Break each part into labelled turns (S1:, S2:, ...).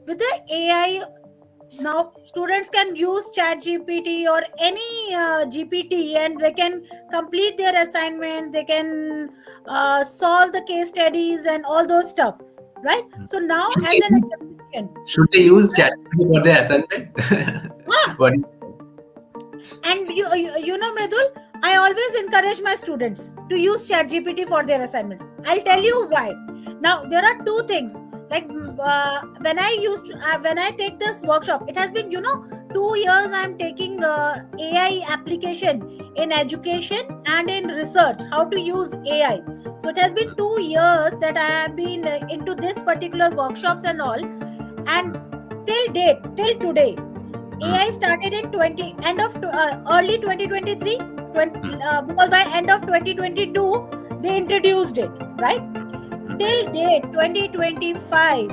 S1: with the AI, now students can use ChatGPT or any GPT, and they can complete their assignment. They can solve the case studies and all those stuff, right? So now,
S2: Should
S1: as an
S2: they,
S1: academician,
S2: should they use ChatGPT for their assignment?
S1: ah,
S2: What is
S1: and you know, Mridul, I always encourage my students to use ChatGPT for their assignments. I'll tell you why. Now there are two things. Like when I take this workshop, it has been 2 years. I'm taking AI application in education and in research. How to use AI. So it has been 2 years that I have been into this particular workshops and all. And till today, AI started in early 2023, because by end of 2022 they introduced it, right? Till date 2025,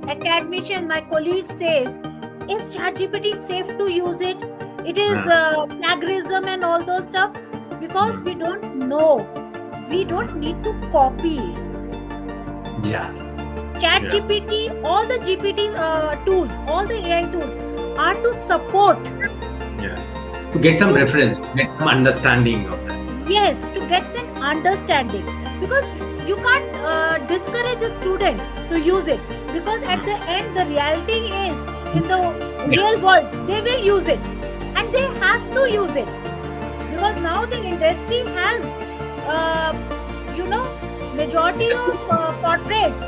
S1: academician, my colleague says, is ChatGPT safe to use it? It is plagiarism and all those stuff, because we don't know. We don't need to copy.
S2: Yeah.
S1: ChatGPT, all the GPT tools, all the AI tools are to support.
S2: Yeah. To get some reference, get some understanding of that.
S1: Yes, to get some understanding, because you can't discourage a student to use it, because at the end the reality is, in the real world they will use it, and they have to use it, because now the industry has majority of corporates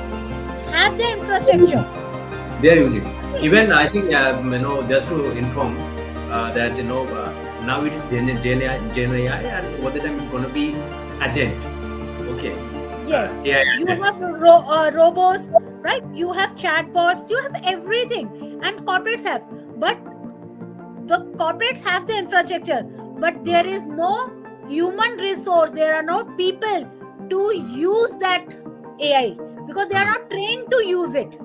S1: have the infrastructure.
S2: They are using. Even I think just to inform that now it is Gen AI, and over the time it's going to be agent. Okay.
S1: Yes,
S2: AI
S1: you
S2: agents.
S1: have robots, right? You have chatbots, you have everything, and corporates have. But the corporates have the infrastructure, but there is no human resource. There are no people to use that AI, because they are not trained to use it.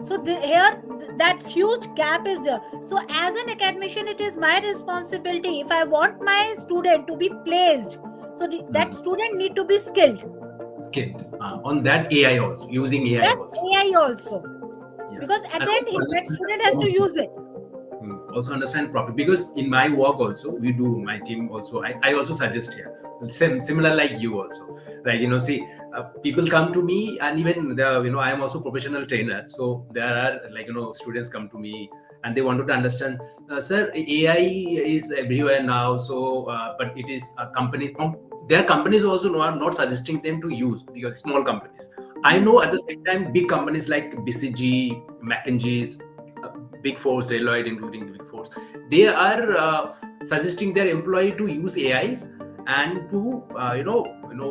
S1: So that huge gap is there. So as an academician, it is my responsibility, if I want my student to be placed, so that student need to be skilled
S2: On that AI also, using AI
S1: that
S2: also.
S1: AI also, because at the end that student has to use it.
S2: Also understand properly, because in my work also, we do, my team also, I also suggest here, similar like you also, like see, people come to me, and even I am also professional trainer, so there are students come to me and they wanted to understand, sir, AI is everywhere now, so but it is a company, their companies also are not suggesting them to use, because small companies, I know, at the same time big companies like BCG, McKinsey's, Big Four, Deloitte, including Big Four, they are suggesting their employee to use AIs and to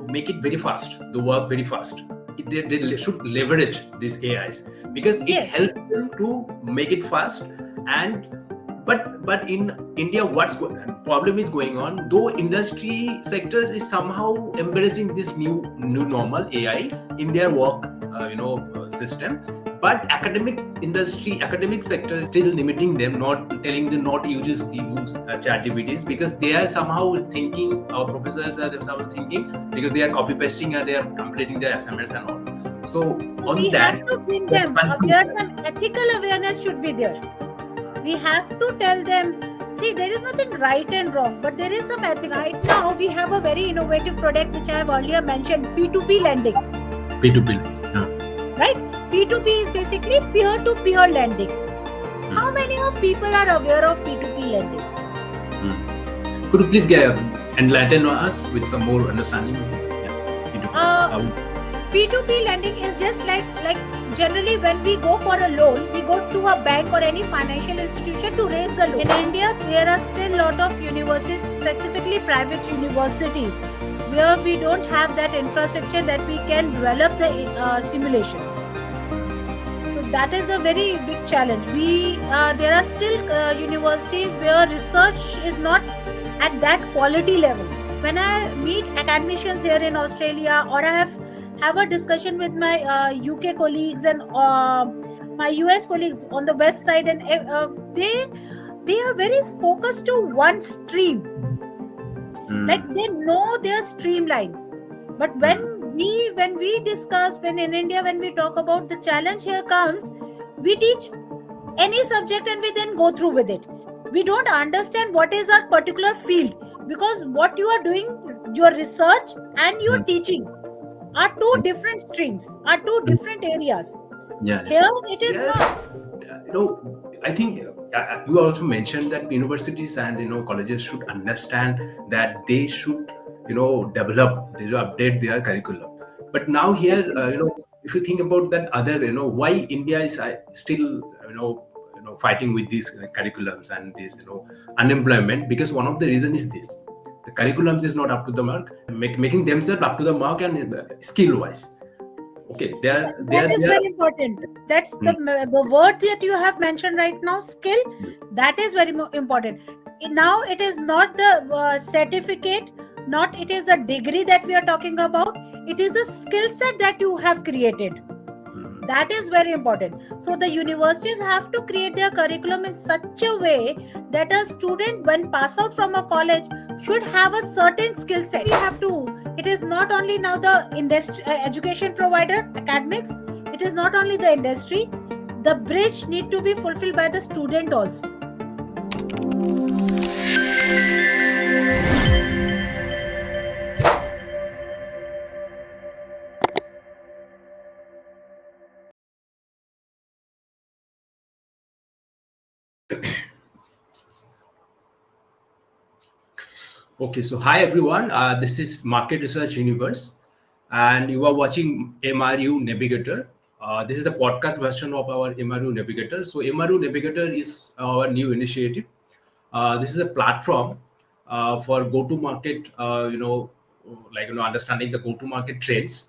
S2: make it very fast, the work very fast. They should leverage these AIs, because it helps them to make it fast. And but in India, what's problem is going on, though industry sector is somehow embracing this new normal AI in their work system, but academic sector is still limiting them, not telling them not to use ChatGPTs, because they are somehow thinking, our professors are somehow thinking, because they are copy pasting and they are completing their assignments and all. So on
S1: we
S2: that,
S1: have to bring them ethical awareness should be there. We have to tell them, see, there is nothing right and wrong, but there is some ethics. Right now, we have a very innovative product which I have earlier mentioned, P2P lending.
S2: P2P,
S1: right? P2P is basically peer-to-peer lending. How many of people are aware of P2P lending?
S2: Could you please enlighten us with some more understanding?
S1: P2P lending is just like generally when we go for a loan, we go to a bank or any financial institution to raise the loan. In India, there are still a lot of universities, specifically private universities, where we don't have that infrastructure that we can develop the simulations. So that is a very big challenge. There are still universities where research is not at that quality level. When I meet academicians here in Australia, or I have a discussion with my UK colleagues and my US colleagues on the west side, and they are very focused to one stream. Like they know their streamline, but when when we discuss, when in India, when we talk about the challenge here comes, we teach any subject and we then go through with it. We don't understand what is our particular field, because what you are doing, your research and your teaching are two different streams, are two different areas.
S2: Yeah.
S1: Here it is
S2: Yes.
S1: not.
S2: I think you also mentioned that universities and colleges should understand that they should develop, they should update their curriculum. But now here, if you think about that other, why India is still fighting with these curriculums and this unemployment, because one of the reason is this: the curriculums is not up to the mark, making themselves up to the mark and skill wise. Okay,
S1: That is very important. That's the word that you have mentioned right now, skill. That is very important. Now it is not the certificate, not it is the degree that we are talking about. It is the skill set that you have created. That is very important. So the universities have to create their curriculum in such a way that a student, when pass out from a college, should have a certain skill set. We have to. It is not only now the industry, education provider, academics. It is not only the industry. The bridge need to be fulfilled by the student also.
S2: Okay, so hi everyone. This is Market Research Universe, and you are watching MRUnavigator. This is the podcast version of our MRUnavigator. So MRUnavigator is our new initiative. This is a platform for go-to-market. Understanding the go-to-market trends,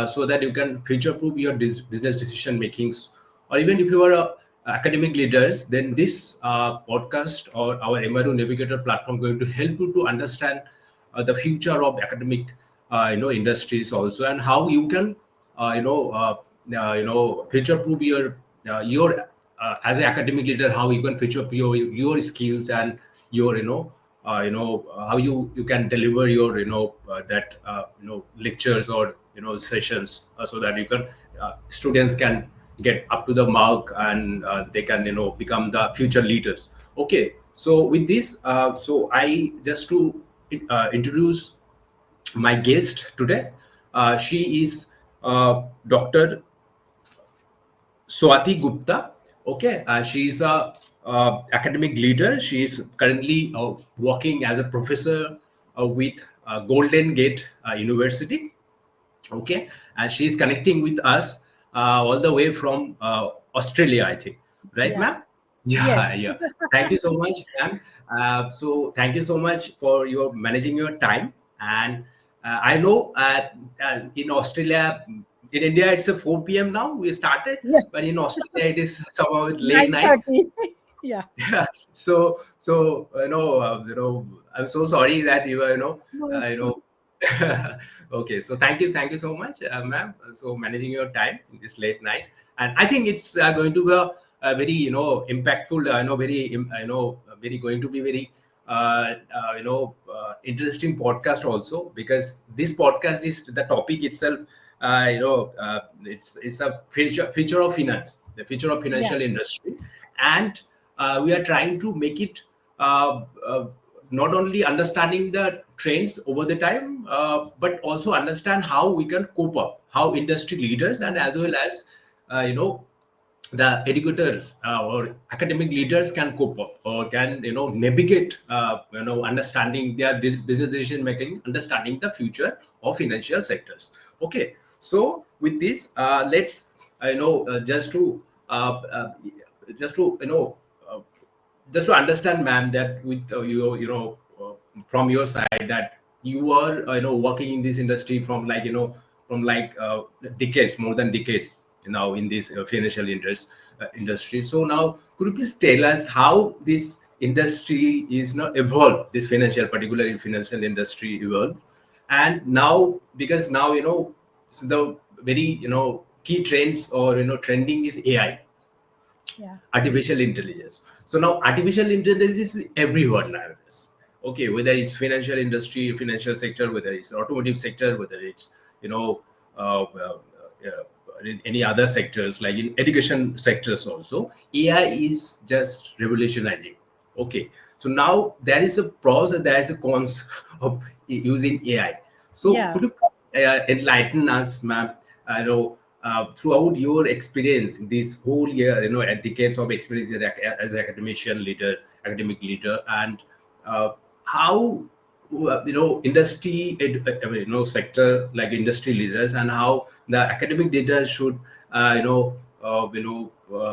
S2: so that you can future-proof your business decision makings, or even if you are a academic leaders, then this podcast or our MRUnavigator platform going to help you to understand the future of academic industries also, and how you can future proof your as an academic leader, how you can future proof your skills and your how you can deliver your that lectures or sessions, so that you can students can get up to the mark, and they can become the future leaders. Okay, so with this so I just to introduce my guest today. She is Dr. Swati Gupta. Okay, she is a academic leader. She is currently working as a professor with Golden Gate University. Okay, and she is connecting with us all the way from Australia, I think, right,
S1: Yeah.
S2: ma'am? Yeah,
S1: Yes.
S2: yeah. Thank you so much, ma'am. So thank you so much for your managing your time. And I know in Australia, in India it's a 4 p.m. now. We started,
S1: Yes.
S2: but in Australia it is somehow late night.
S1: 9:30. Yeah.
S2: Yeah. So I'm so sorry that you are okay, so thank you so much, ma'am. So managing your time in this late night, and I think it's going to be a very impactful, very going to be very interesting podcast also, because this podcast is the topic itself. It's a future of finance, the future of financial industry, and we are trying to make it not only understanding the trends over the time, but also understand how we can cope up, how industry leaders and as well as the educators or academic leaders can cope up or can navigate understanding their business decision making, understanding the future of financial sectors. Okay, so with this let's just to just to uh, just to understand, ma'am, that with from your side, that you are working in this industry from decades, more than decades now in this financial industry. So now could you please tell us how this industry is now evolved, this particularly financial industry evolved, and now, because now so the very key trends or trending is AI,
S1: Yeah.
S2: artificial intelligence. So now artificial intelligence is everywhere nowadays. Okay, whether it's financial industry, financial sector, whether it's automotive sector, whether it's in any other sectors, like in education sectors also, AI is just revolutionizing. Okay, so now there is a pros and there is a cons of using AI. So
S1: Yeah.
S2: could you enlighten us, ma'am? I know throughout your experience in this whole year, decades of experience as an academician leader, academic leader, and how industry sector like industry leaders, and how the academic leaders should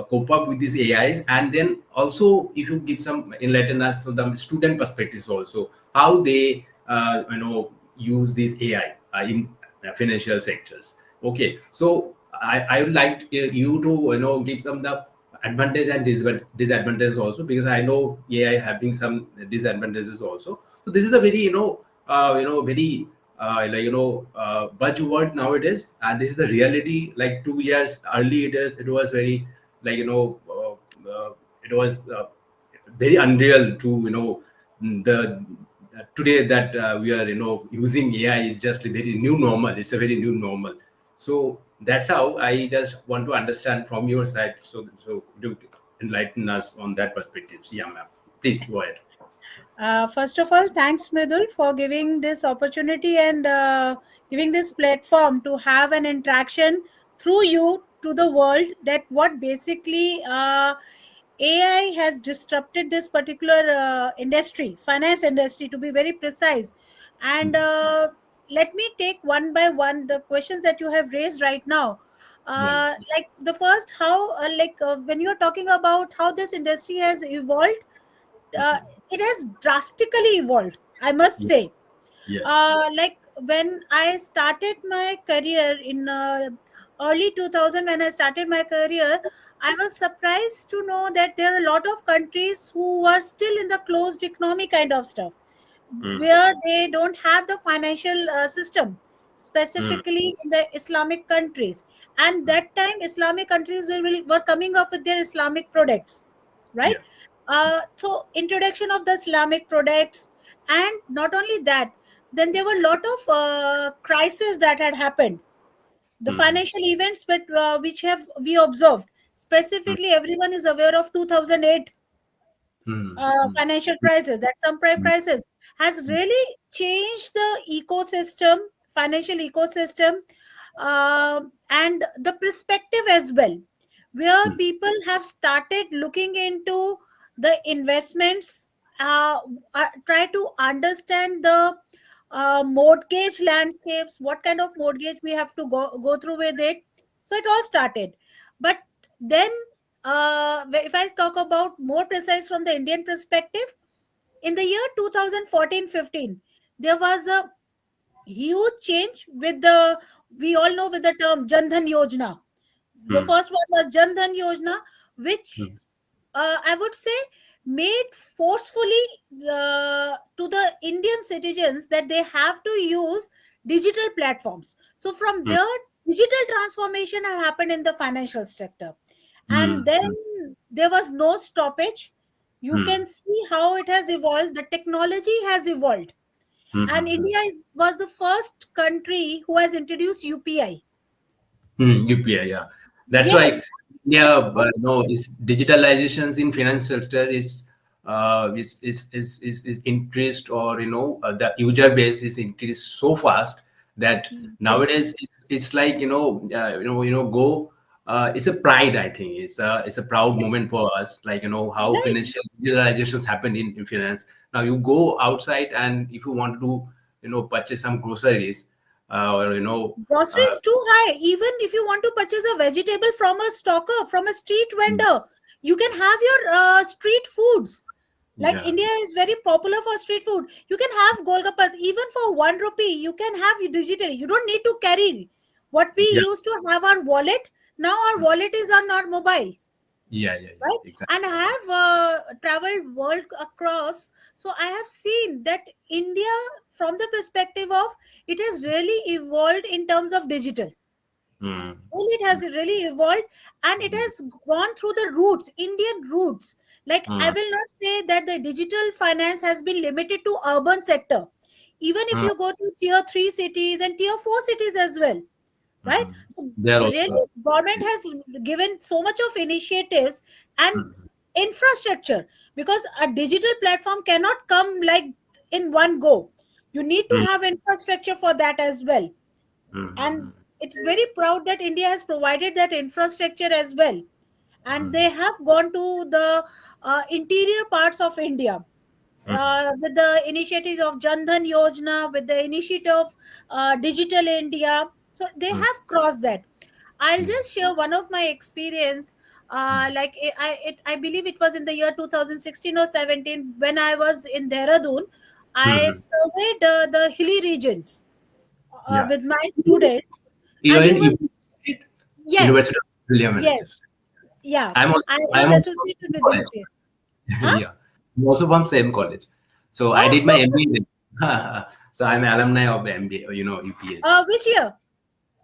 S2: cope up with these AIs, and then also if you give some enlighten us on the student perspectives also, how they use these AI in financial sectors. Okay, so I would like you to give some the advantage and disadvantages also, because I know AI having some disadvantages also. So this is a very very buzzword nowadays, and this is the reality. Like 2 years early, it was very like it was very unreal to the today that we are using AI is just a very new normal. It's a very new normal. So that's how I just want to understand from your side. So do enlighten us on that perspective. Yeah, ma'am. Please go ahead.
S1: First of all, thanks, Mirdul, for giving this opportunity and giving this platform to have an interaction through you to the world. That what basically AI has disrupted this particular industry, finance industry, to be very precise. And let me take one by one the questions that you have raised right now.
S2: Yeah.
S1: Like the first, how when you are talking about how this industry has evolved, uh, it has drastically evolved, I must
S2: Yeah.
S1: say.
S2: Yes.
S1: Like when I started my career in early 2000, when I started my career, I was surprised to know that there are a lot of countries who were still in the closed economy kind of stuff,
S2: Mm.
S1: where they don't have the financial system,
S2: Mm.
S1: specifically in the Islamic countries. And that time Islamic countries were coming up with their Islamic products, right?
S2: Yeah.
S1: So introduction of the Islamic products, and not only that, then there were a lot of crises that had happened, the
S2: Mm.
S1: financial events, but which have we observed.
S2: Mm.
S1: Specifically, everyone is aware of 2008
S2: Mm.
S1: financial crisis, that subprime
S2: Mm.
S1: crisis has
S2: Mm.
S1: really changed the ecosystem, financial ecosystem, and the perspective as well, where
S2: Mm.
S1: people have started looking into the investments, uh, try to understand the mortgage landscapes, what kind of mortgage we have to go through with it. So it all started. But then, if I talk about more precise from the Indian perspective, in the year 2014-15, there was a huge change with the, we all know with the term Jan Dhan Yojana. The
S2: Mm.
S1: first one was Jan Dhan Yojana, which
S2: Mm.
S1: I would say made forcefully to the Indian citizens that they have to use digital platforms. So from
S2: Mm.
S1: there, digital transformation had happened in the financial sector, and
S2: Mm.
S1: then
S2: Mm.
S1: there was no stoppage. You
S2: Mm.
S1: can see how it has evolved. The technology has evolved, and
S2: Mm.
S1: India was the first country who has introduced UPI.
S2: UPI, yeah. That's
S1: Yes,
S2: why, yeah,
S1: like
S2: no, is digitalizations in finance sector is increased, or the user base is increased so fast that
S1: yes,
S2: nowadays it's like go. It's a pride, I think. It's a proud
S1: yes,
S2: moment for us. Like how
S1: right.
S2: financial digitalizations happen in finance. Now you go outside, and if you want to purchase some groceries, or
S1: Grocery
S2: uh,
S1: is too high. Even if you want to purchase a vegetable from a stalker, from a street
S2: mm,
S1: vendor, you can have your street foods. Like
S2: yeah.
S1: India is very popular for street food. You can have golgappas even for 1 rupee. You can have it digitally. You don't need to carry what we
S2: Yeah.
S1: used to have our wallet. Now our
S2: Mm.
S1: wallet is on our mobile,
S2: Yeah, yeah, yeah.
S1: right?
S2: Exactly.
S1: And I have traveled world across, so I have seen that India, from the perspective of, it has really evolved in terms of digital.
S2: Mm.
S1: Well, it has really evolved, and it
S2: Mm.
S1: has gone through the roots, Indian roots. Like I
S2: Mm.
S1: will not say that the digital finance has been limited to urban sector. even if you go to tier 3 cities and tier 4 cities as well, right? So
S2: They are
S1: really
S2: also.
S1: government has given so much of initiatives and infrastructure, because a digital platform cannot come like in one go. You need to have infrastructure for that as well. And it's very proud that India has provided that infrastructure as well, and they have gone to the interior parts of India with the initiatives of Jandhan Yojana, with the initiative of Digital India. So they have crossed that. I'll just share one of my experience. Like I believe it was in the year 2016 or 17 when I was in Dehradun. I surveyed the hilly regions
S2: Yeah.
S1: with my students,
S2: You are
S1: and you
S2: in
S1: will,
S2: UP, right?
S1: yes,
S2: University of William and
S1: yes, yeah.
S2: I'm also
S1: I
S2: I'm
S1: was
S2: also from
S1: associated
S2: same
S1: with
S2: college.
S1: UPA. Huh?
S2: Yeah. I'm also from same college. So I did my
S1: Oh,
S2: MBA there. So I'm alumni of the MBA, UPSC.
S1: which year?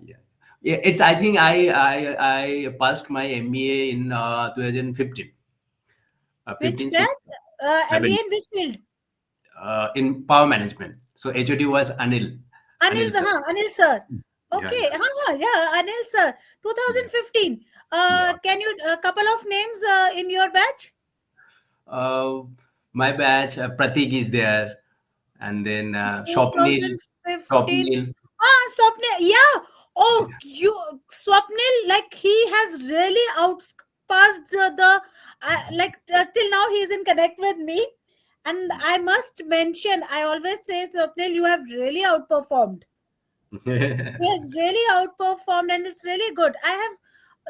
S2: Yeah. Yeah, it's I think I passed my MBA in 2015.
S1: Which
S2: 15,
S1: batch?
S2: 16,
S1: MBA
S2: 17,
S1: in which field?
S2: in power management. So HOD was Anil.
S1: Anil,
S2: Anil sir.
S1: Anil sir.
S2: Yeah,
S1: Okay,
S2: yeah.
S1: yeah, Anil sir.
S2: Yeah.
S1: 2015.
S2: Yeah.
S1: Can you a couple of names in your batch?
S2: Uh, my batch, Pratik is there, and then
S1: 2015.
S2: Swapnil.
S1: Swapnil. Yeah. Oh, you Swapnil, like he has really outpassed the like till now he is in connect with me, and I must mention, I always say, Swapnil, you have really outperformed. He has really outperformed, and it's really good.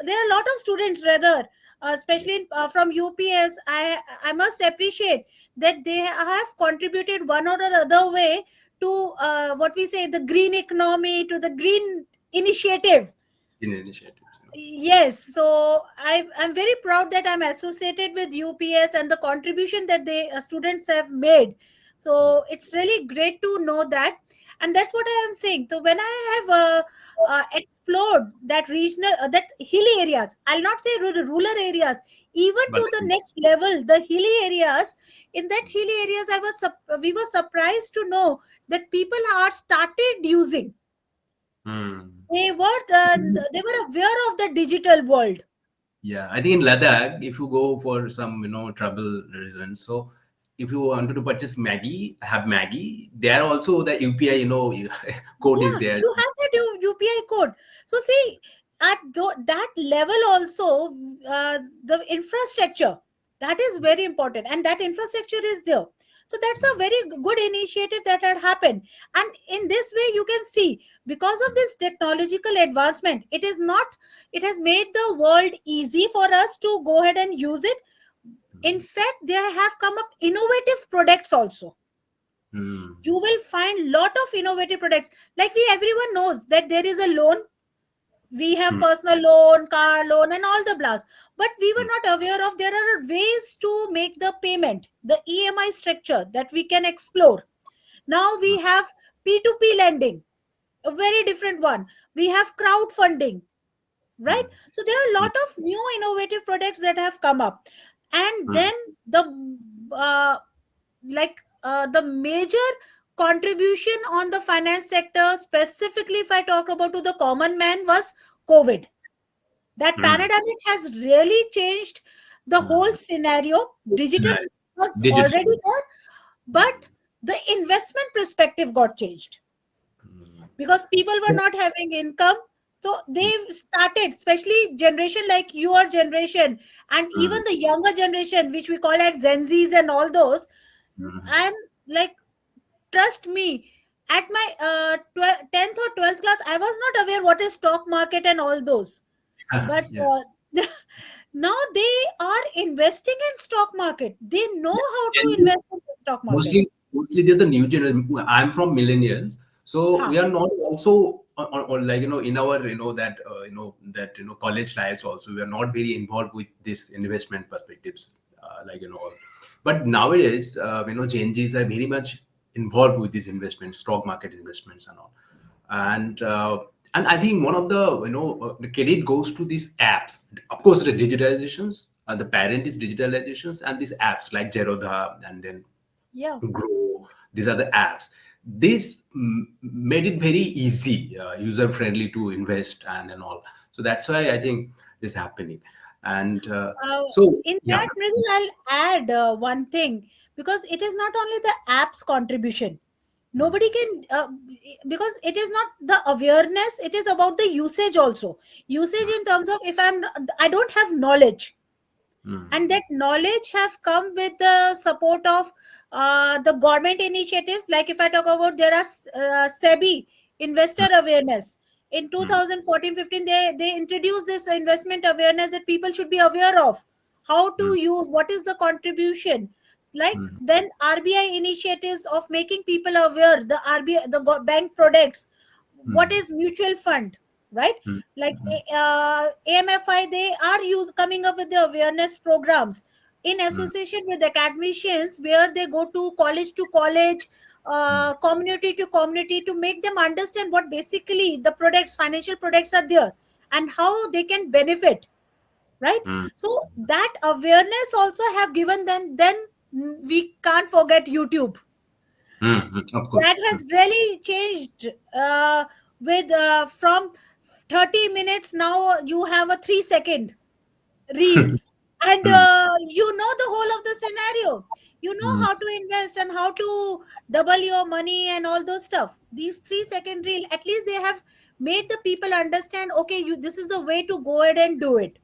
S1: There are a lot of students rather, especially from UPS. I must appreciate that they have contributed one or other way to what we say, the green economy, to the green initiative.
S2: In initiatives.
S1: Yes, so I'm very proud that I'm associated with UPS and the contribution that the students have made. So it's really great to know that, and that's what I am saying. So when I have explored that regional, that hilly areas, I'll not say rural areas, even
S2: But
S1: to the next level, the hilly areas. In that hilly areas, we were surprised to know that people are started using.
S2: hmm.
S1: They were aware of the digital world.
S2: Yeah, I think in Ladakh, if you go for some trouble reasons, so if you wanted to purchase Maggie, have Maggie, there also the UPI code is
S1: Yeah,
S2: there.
S1: you have that UPI code. So see, at that level also, the infrastructure, that is very important, and that infrastructure is there. So that's a very good initiative that had happened. And in this way, you can see, because of this technological advancement, it has made the world easy for us to go ahead and use it. In fact, there have come up innovative products also.
S2: Hmm.
S1: You will find lot of innovative products, like we everyone knows that there is a loan. We have
S2: Hmm.
S1: personal loan, car loan, and all the blast, but we were not aware of there are ways to make the payment, the EMI structure that we can explore. Now we have P2P lending, a very different one. We have crowdfunding, right? So there are a
S2: Hmm.
S1: lot of new innovative products that have come up. And
S2: Hmm.
S1: then uh, the major contribution on the finance sector, specifically if I talk about to the common man, was COVID. That
S2: Hmm.
S1: pandemic has really changed the whole
S2: Hmm.
S1: scenario. Digital
S2: Right.
S1: was
S2: Digital.
S1: already there, but the investment perspective got changed because people were not having income. So they started, especially generation like your generation and
S2: Hmm.
S1: even the younger generation, which we call as Gen Zs and all those.
S2: Hmm.
S1: And like, trust me, at my 10th or 12th class, I was not aware what is stock market and all those. But
S2: Yeah.
S1: now they are investing in stock market. They know how to
S2: Gen
S1: invest in the stock market.
S2: mostly they're the new generation. I'm from millennials, so
S1: Huh.
S2: we are not also on like in our college lives also we are not very involved with this investment perspectives all. But nowadays Gen Zs are very much involved with these investments, stock market investments and all. And I think one of the credit goes to these apps. Of course, the digitalizations, the parent is digitalizations, and these apps like Zerodha and then
S1: Yeah.
S2: Grow. These are the apps. this made it very easy, user friendly to invest and all. So that's why I think this happening. And
S1: Uh,
S2: so
S1: in
S2: yeah.
S1: that, Mridul, I'll add one thing, because it is not only the app's contribution.
S2: Mm,
S1: Nobody can, because it is not the awareness, it is about the usage also. Usage in terms of, if I don't have knowledge,
S2: mm,
S1: and that knowledge have come with the support of the government initiatives. Like if I talk about, there are SEBI investor awareness. In
S2: mm,
S1: 2014-15, they introduced this investment awareness, that people should be aware of how to
S2: mm,
S1: use, what is the contribution. Like
S2: mm,
S1: then RBI initiatives of making people aware, the RBI, the bank products, what
S2: mm,
S1: is mutual fund, right?
S2: mm,
S1: Like
S2: mm,
S1: AMFI, they are coming up with the awareness programs in
S2: mm,
S1: association with academicians, where they go to college,
S2: mm,
S1: community to community, to make them understand what basically the products, financial products are there, and how they can benefit, right?
S2: mm,
S1: So that awareness also have given them. Then we can't forget YouTube.
S2: of course.
S1: That has really changed, with from 30 minutes, now you have a 3-second reels, and
S2: Mm,
S1: you know the whole of the scenario. You know
S2: mm,
S1: how to invest and how to double your money and all those stuff. These 3-second reel, at least they have made the people understand, okay, this is the way to go ahead and do it,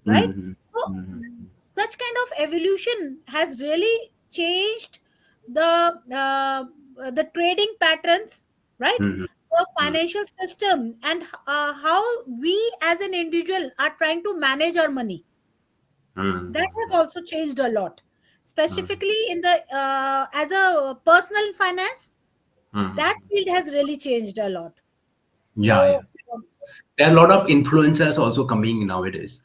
S1: right?
S2: mm,
S1: So
S2: mm,
S1: such kind of evolution has really changed the trading patterns, right?
S2: mm,
S1: The
S2: mm,
S1: financial system, and how we as an individual are trying to manage our money. That has
S2: mm,
S1: also changed a lot,
S2: mm,
S1: specifically in the as a personal finance. That
S2: mm.
S1: field has really changed a lot.
S2: Yeah, yeah.
S1: So
S2: There are a lot of influencers also coming nowadays.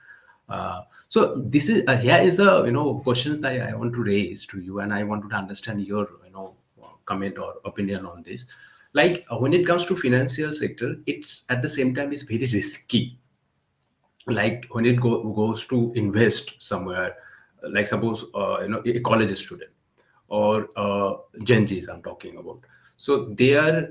S2: So this is here is a questions that I want to raise to you, and I want to understand your comment or opinion on this. Like when it comes to financial sector, it's at the same time is very risky. Like when it goes to invest somewhere, like suppose a college student or Gen Zs I'm talking about. So they are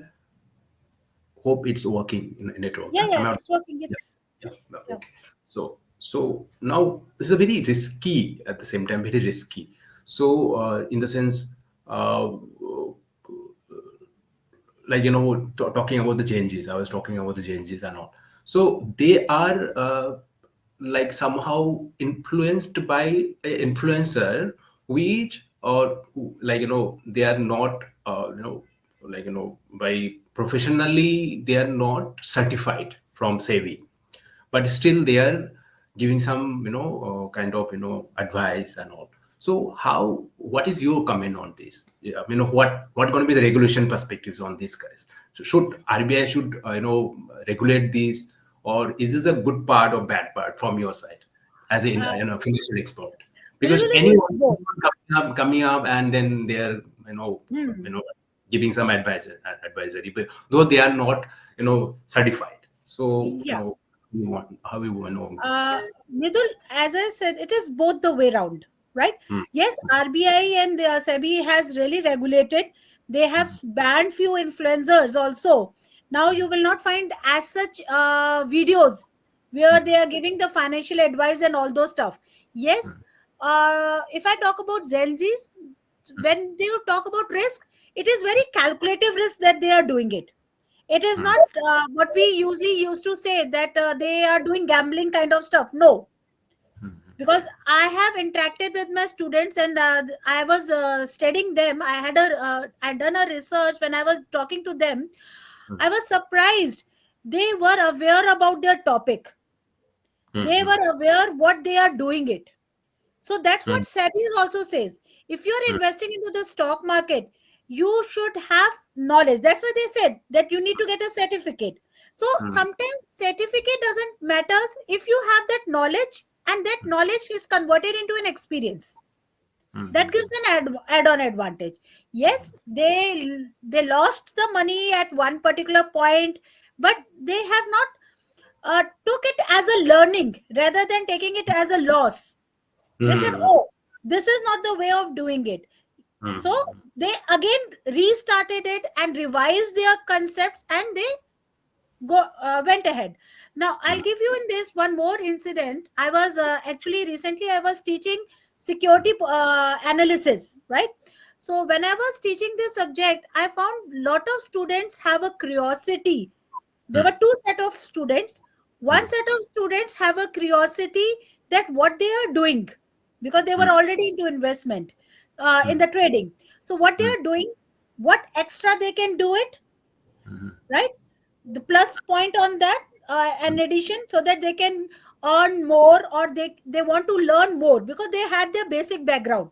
S2: hope it's working in network.
S1: yeah, yeah,
S2: Am I
S1: it's working.
S2: Yeah,
S1: It's
S2: yeah,
S1: yeah.
S2: okay. So now this is a very risky at the same time, very risky. So in the sense, uh, like talking about the changes, I was talking about the changes and all. So they are like somehow influenced by a influencer, which or like they are not like by professionally they are not certified from SEBI, but still they are giving some kind of advice and all. So how, what is your comment on this? Yeah, what going to be the regulation perspectives on this, guys? So should RBI should regulate these, or is this a good part or bad part from your side as a
S1: uh,
S2: financial expert? Because
S1: Middle is
S2: anyone
S1: both.
S2: coming up and then they're
S1: Hmm.
S2: giving some advisory, but though they are not certified. So
S1: Yeah.
S2: how you want to know?
S1: Mridul, as I said, it is both the way round, right?
S2: Mm,
S1: Yes, RBI and SEBI has really regulated. They have
S2: mm,
S1: banned few influencers also. Now you will not find as such videos where
S2: mm,
S1: they are giving the financial advice and all those stuff. Yes,
S2: mm,
S1: if I talk about Gen Zs, when they talk about risk, it is very calculative risk that they are doing it. It is
S2: mm,
S1: not what we usually used to say, that they are doing gambling kind of stuff. No,
S2: mm,
S1: because I have interacted with my students, and I was studying them. I done a research. When I was talking to them,
S2: mm,
S1: I was surprised. They were aware about their topic. They
S2: mm,
S1: were aware what they are doing it. So that's what
S2: mm,
S1: SEBI also says. If you're
S2: mm,
S1: investing into the stock market, you should have knowledge. That's why they said that you need to get a certificate. So
S2: mm,
S1: sometimes certificate doesn't matter if you have that knowledge, and that knowledge is converted into an experience.
S2: mm,
S1: That gives an add-on advantage. Yes, they lost the money at one particular point, but they have not took it as a learning rather than taking it as a loss. They said,
S2: mm,
S1: oh, this is not the way of doing it. So
S2: mm,
S1: they again restarted it and revised their concepts, and they went ahead. Now I'll
S2: mm,
S1: give you in this one more incident. I was actually recently I was teaching security analysis, right? So when I was teaching this subject, I found lot of students have a curiosity. There
S2: mm,
S1: were two set of students. One
S2: mm,
S1: set of students have a curiosity that what they are doing, because they were
S2: mm,
S1: already into investment in
S2: mm,
S1: the trading. So what they
S2: mm,
S1: are doing, what extra they can do it,
S2: mm,
S1: right? The plus point on that, an
S2: mm,
S1: addition, so that they can earn more, or they want to learn more because they had their basic background.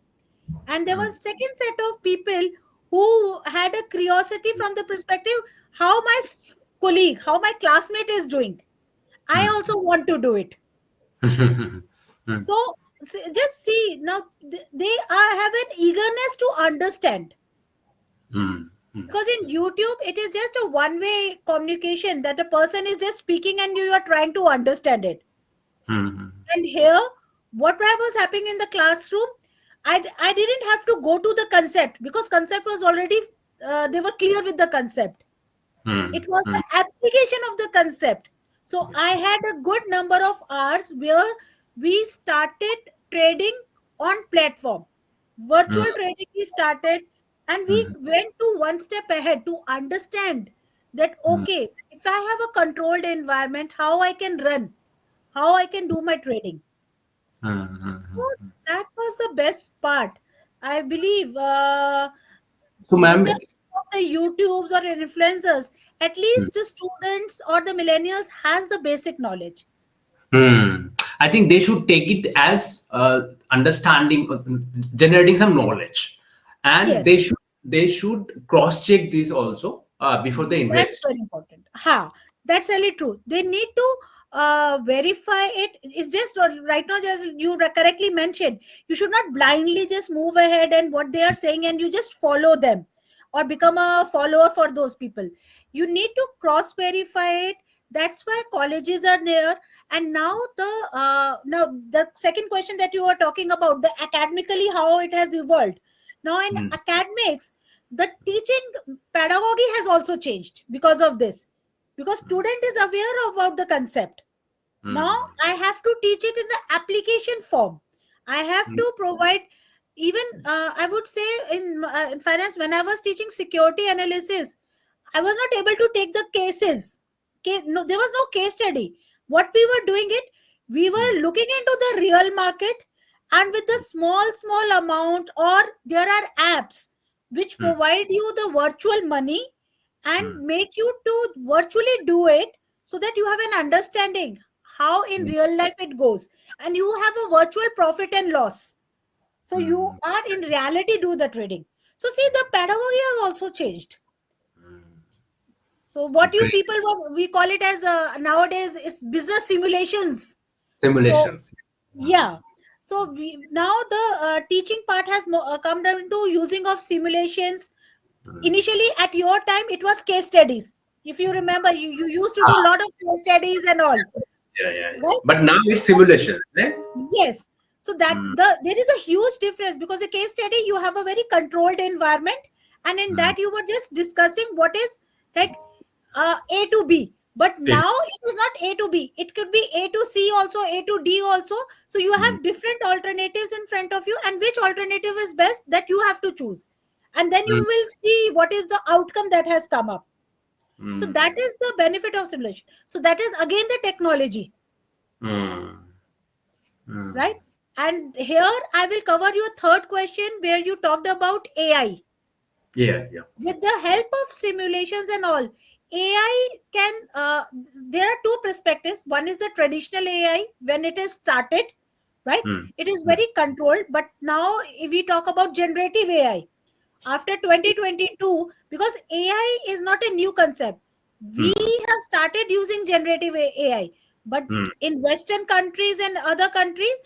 S1: And there
S2: mm,
S1: was second set of people who had a curiosity from the perspective, how my colleague, how my classmate is doing, I
S2: mm,
S1: also want to do it.
S2: mm, mm,
S1: So just see now, they are have an eagerness to understand.
S2: mm, mm,
S1: Because in YouTube it is just a one way communication, that a person is just speaking and you are trying to understand it.
S2: mm,
S1: And here, what was happening in the classroom, I didn't have to go to the concept, because concept was already they were clear with the concept.
S2: mm,
S1: It was
S2: mm.
S1: the application of the concept. So
S2: Yes.
S1: I had a good number of hours where we started trading on platform.
S2: Mm,
S1: Virtual trading we started, and we
S2: mm,
S1: went to one step ahead to understand that,
S2: mm,
S1: okay, if I have a controlled environment, how I can run, how I can do my trading.
S2: mm, mm,
S1: So
S2: mm.
S1: that was the best part. I believe
S2: So,
S1: with
S2: ma'am,
S1: the help of the YouTubes or influencers, at
S2: mm,
S1: least the students or the millennials has the basic knowledge.
S2: hmm. I think they should take it as understanding, generating some knowledge, and
S1: Yes.
S2: they should cross check this also before they
S1: That's
S2: invest.
S1: very important. That's really true. They need to verify it. It's just right now, just you correctly mentioned, you should not blindly just move ahead and what they are saying and you just follow them or become a follower for those people. You need to cross verify it. That's why colleges are there. And now the second question that you were talking about, the academically how it has evolved. Now in
S2: Mm,
S1: academics, the teaching pedagogy has also changed because of this, because student is aware about the concept. Now
S2: mm,
S1: I have to teach it in the application form. I have
S2: mm,
S1: to provide, even I would say in finance, when I was teaching security analysis, I was not able to take the cases. No, there was no case study. What we were doing it, we were
S2: mm,
S1: looking into the real market, and with the small amount, or there are apps which
S2: mm,
S1: provide you the virtual money and
S2: mm,
S1: make you to virtually do it, so that you have an understanding how in
S2: mm,
S1: real life it goes, and you have a virtual profit and loss, so you
S2: mm,
S1: are in reality do the trading. So see, the pedagogy has also changed. So what you
S2: great
S1: people we call it as nowadays is business simulations. So
S2: simulations.
S1: yeah, so we now the teaching part has come down to using of simulations.
S2: Mm.
S1: Initially at your time it was case studies. If you remember, you used to do a
S2: Ah,
S1: lot of case studies and all,
S2: yeah.
S1: right?
S2: But now it's simulation, right?
S1: Yes. So that
S2: Mm,
S1: there is a huge difference, because a case study you have a very controlled environment, and in
S2: mm.
S1: that you were just discussing what is like A to B. But
S2: It-
S1: now it is not A to B. It could be A to C also, A to D also. So you
S2: mm,
S1: have different alternatives in front of you, and which alternative is best, that you have to choose. And then you
S2: mm,
S1: will see what is the outcome that has come up. So that
S2: mm,
S1: is the benefit of simulation. So that is again the technology,
S2: mm, mm.
S1: right? And here I will cover your third question where you talked about AI.
S2: Yeah.
S1: With the help of simulations and all, AI can, there are two perspectives. One is the traditional AI when it is started, right?
S2: Mm,
S1: It is
S2: mm,
S1: very controlled. But now, if we talk about generative AI, after 2022, because AI is not a new concept, we
S2: mm,
S1: have started using generative AI. But
S2: mm.
S1: in Western countries and other countries,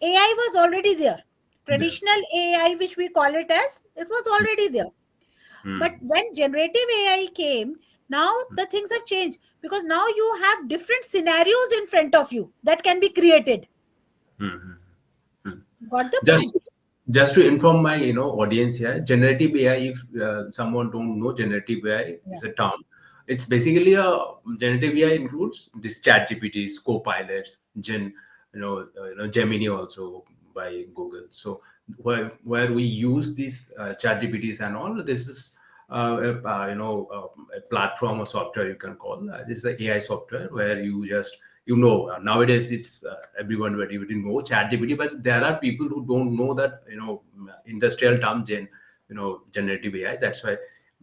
S1: AI was already there.
S2: There.
S1: Traditional AI, which we call it as, it was already there. But
S2: Mm,
S1: when generative AI came, now the things have changed, because now you have different scenarios in front of you that can be created.
S2: mm, mm.
S1: Got the
S2: Just
S1: point?
S2: just to inform my audience here, generative AI, if someone don't know, generative AI
S1: Yeah.
S2: is a term. It's basically a generative AI includes this chat gpts, co-pilots, Gemini also by Google. So where we use these chat gpts and all, this is a platform or software you can call. This is the AI software where you just nowadays it's everyone very know ChatGPT, but there are people who don't know that industrial term generative AI. That's why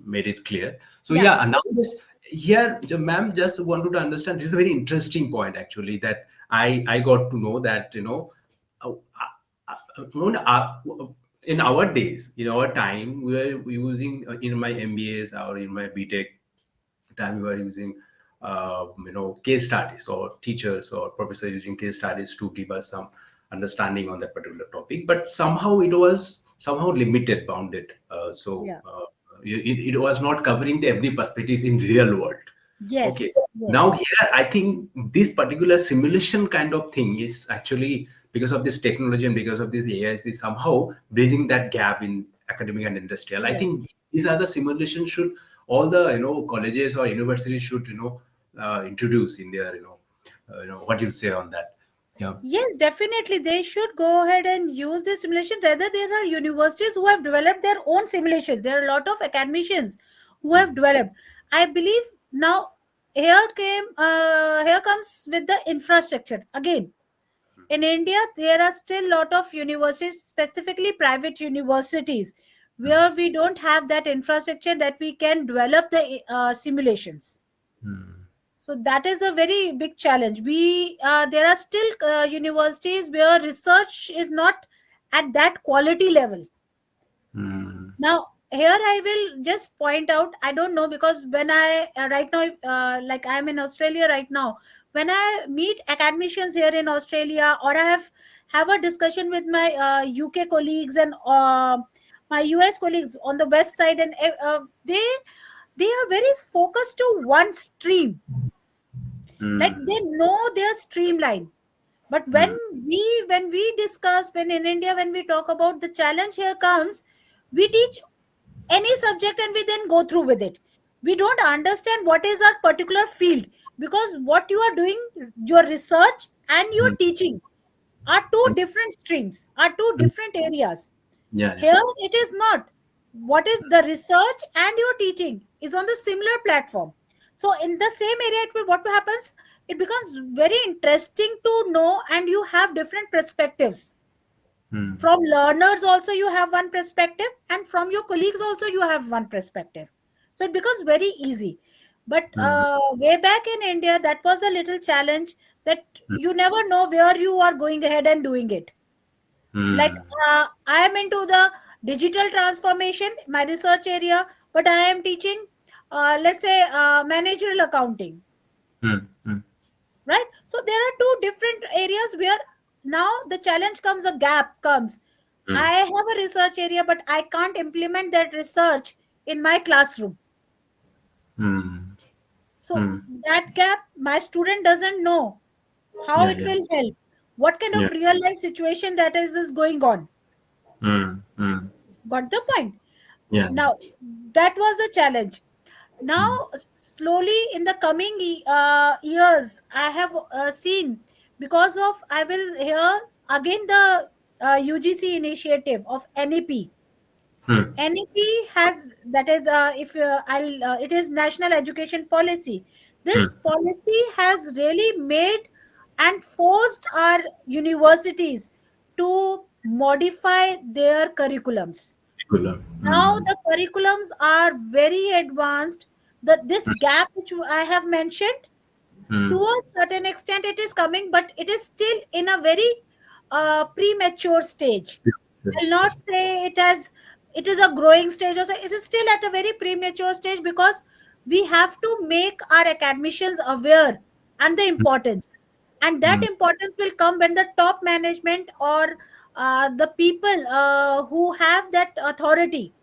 S2: made it clear. So
S1: Yeah.
S2: yeah, and now this here, ma'am, just wanted to understand. This is a very interesting point actually that I got to know that uh, in our days, in our time, we were using in my MBAs or in my BTech time, we were using case studies, or teachers or professors using case studies to give us some understanding on that particular topic. But somehow it was somehow limited, bounded.
S1: Yeah.
S2: It was not covering the every perspectives in real world. Okay.
S1: Yes. Yes.
S2: Now here, I think this particular simulation kind of thing is actually, because of this technology and because of this AI, is somehow bridging that gap in academic and industrial. I think
S1: Yes.
S2: these are the simulations should all the colleges or universities should introduce in their what you say on that. Yeah.
S1: Yes, definitely. They should go ahead and use this simulation. Rather, there are universities who have developed their own simulations. There are a lot of academicians who have
S2: Mm,
S1: developed. I believe now here comes with the infrastructure again. In India, there are still a lot of universities, specifically private universities,
S2: mm,
S1: where we don't have that infrastructure that we can develop the simulations.
S2: mm,
S1: So that is a very big challenge. We There are still universities where research is not at that quality level.
S2: mm,
S1: Now here I will just point out, I don't know, because when I right now like I am in Australia right now, when I meet academicians here in Australia, or I have a discussion with my UK colleagues and my US colleagues on the west side, and they are very focused to one stream, like they
S2: mm,
S1: know their streamline. But when
S2: mm,
S1: we discuss, when in India, when we talk about the challenge here comes, we teach any subject and we then go through with it. We don't understand what is our particular field, because what you are doing, your research and your
S2: mm,
S1: teaching, are two
S2: mm,
S1: different streams, are two
S2: mm.
S1: different areas.
S2: Yeah, yeah.
S1: Here it is not. What is the research and your teaching is on the similar platform. So in the same area, what happens? It becomes very interesting to know, and you have different perspectives.
S2: Mm,
S1: From learners also you have one perspective, and from your colleagues also you have one perspective. So it becomes very easy. But
S2: mm,
S1: way back in India, that was a little challenge, that
S2: mm,
S1: you never know where you are going ahead and doing it. Like
S2: mm,
S1: I am into the digital transformation, my research area, but I am teaching let's say managerial accounting,
S2: mm, mm,
S1: right? So there are two different areas where now the challenge comes, a gap comes. I
S2: mm,
S1: have a research area, but I can't implement that research in my classroom.
S2: mm,
S1: So
S2: mm.
S1: that gap, my student doesn't know how
S2: Yeah,
S1: it
S2: yeah,
S1: will help, what kind
S2: yeah.
S1: of real life situation that is going on.
S2: Mm, mm.
S1: Got the point?
S2: Yeah, yeah.
S1: Now that was a challenge. Now
S2: Mm,
S1: slowly in the coming years, I have seen, because of, I will hear again the UGC initiative of NEP.
S2: mm,
S1: NEP has, that is if I'll it is National Education Policy.
S2: mm.
S1: This policy has really made and forced our universities to modify their curriculums.
S2: Curriculum.
S1: Now
S2: Mm,
S1: the curriculums are very advanced. This gap which I have mentioned, to
S2: mm.
S1: a certain extent it is coming, but it is still in a very premature stage. I'll
S2: Yes,
S1: not
S2: yes.
S1: say it is a growing stage, or say it is still at a very premature stage, because we have to make our academicians aware and the importance. And that
S2: Mm,
S1: importance will come when the top management, or the people who have that authority,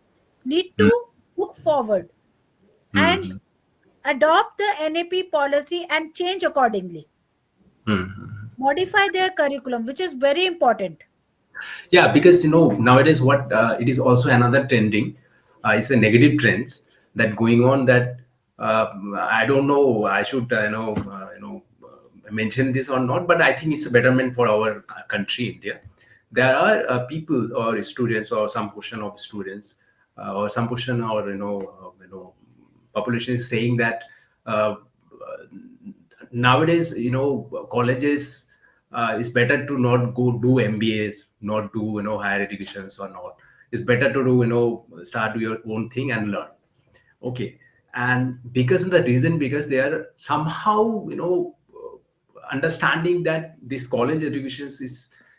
S1: need
S2: mm,
S1: to look forward and
S2: mm,
S1: adopt the NAP policy and change accordingly,
S2: mm.
S1: modify their curriculum, which is very important.
S2: Yeah, because nowadays what it is also another trending. It's a negative trends that going on that I don't know. I should mention this or not, but I think it's a betterment for our country, India. There are people or students or some portion of students or some portion or population is saying that nowadays colleges it's better to not go do mbas, not do higher educations or not. It's better to do start do your own thing and learn. Okay. And because of the reason, because they are somehow understanding that this college education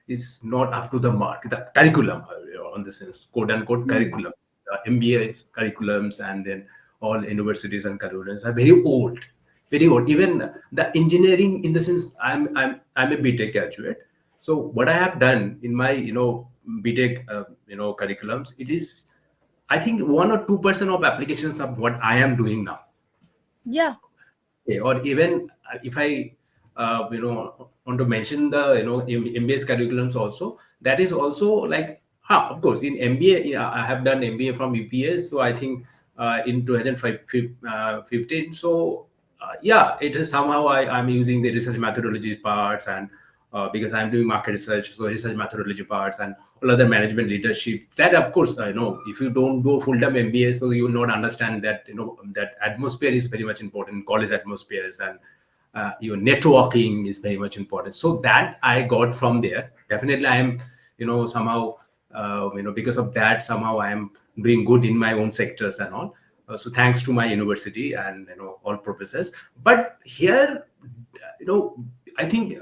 S2: is not up to the mark, the curriculum on this is quote unquote
S1: Hmm.
S2: curriculum. MBA's curriculums and then all universities and curriculums are very old, very old. Even the engineering, in the sense, I'm a BTech graduate. So what I have done in my BTech curriculums, it is, I think, 1 or 2% of applications of what I am doing now.
S1: Yeah.
S2: Okay, or even if I want to mention the MBA's curriculums also, that is also like, of course in MBA, yeah, I have done MBA from UPS, so I think in 2015. So yeah, it is somehow I'm using the research methodology parts, and because I'm doing market research, so research methodology parts and all other management leadership. That of course, if you don't do full time MBA, so you will not understand that that atmosphere is very much important, college atmospheres, and your networking is very much important. So that I got from there. Definitely, I am somehow because of that, somehow I am doing good in my own sectors and all. So thanks to my university and all professors. But here, you know I think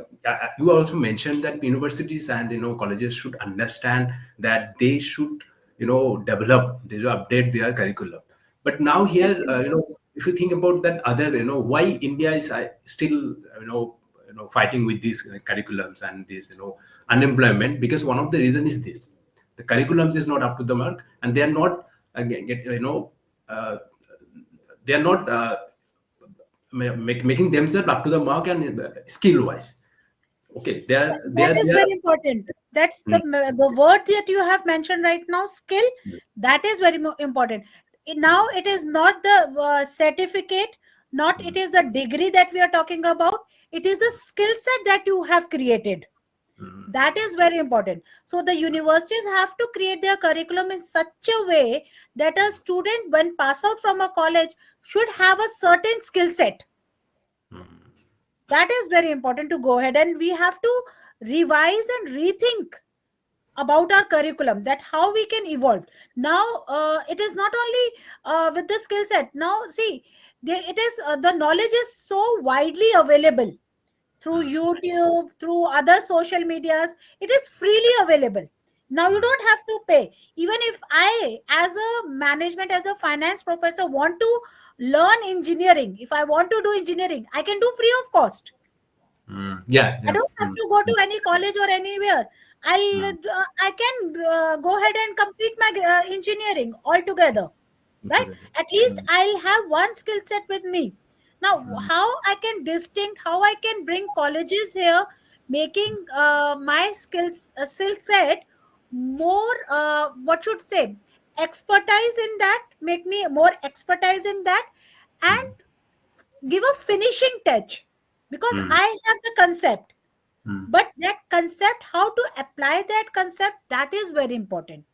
S2: you also mentioned that universities and colleges should understand that they should develop, they should update their curriculum. But now here,
S1: Definitely.
S2: if you think about that other, why India is still fighting with these curriculums and this unemployment, because one of the reason is this: the curriculums is not up to the mark, and they are not uh, they are not making themselves up to the mark and skill wise. Okay, they are they
S1: That
S2: are
S1: is
S2: they are
S1: very important. That's
S2: Mm,
S1: the word that you have mentioned right now, skill.
S2: mm,
S1: That is very important. Now it is not the certificate, not
S2: mm,
S1: it is the degree that we are talking about. It is the skill set that you have created.
S2: mm,
S1: That is very important. So the universities have to create their curriculum in such a way that a student, when pass out from a college, should have a certain skill set.
S2: mm,
S1: That is very important to go ahead, and we have to revise and rethink about our curriculum, that how we can evolve. Now it is not only with the skill set. Now see, it is the knowledge is so widely available through
S2: mm,
S1: YouTube, through other social medias. It is freely available. Now you
S2: mm,
S1: don't have to pay. Even if I, as a management, as a finance professor, want to learn engineering, if I want to do engineering, I can do free of cost.
S2: yeah,
S1: I
S2: yeah.
S1: don't have to go to any college or anywhere.
S2: Mm,
S1: I can go ahead and complete my engineering altogether, right?
S2: correct.
S1: At least
S2: Mm,
S1: I'll have one skill set with me. Now,
S2: mm,
S1: how I can distinct, how I can bring colleges here, making my skill set more, what should say, expertise in that, make me more expertise in that,
S2: mm,
S1: and give a finishing touch, because
S2: mm,
S1: I have the concept,
S2: mm,
S1: but that concept, how to apply that concept, that is very important,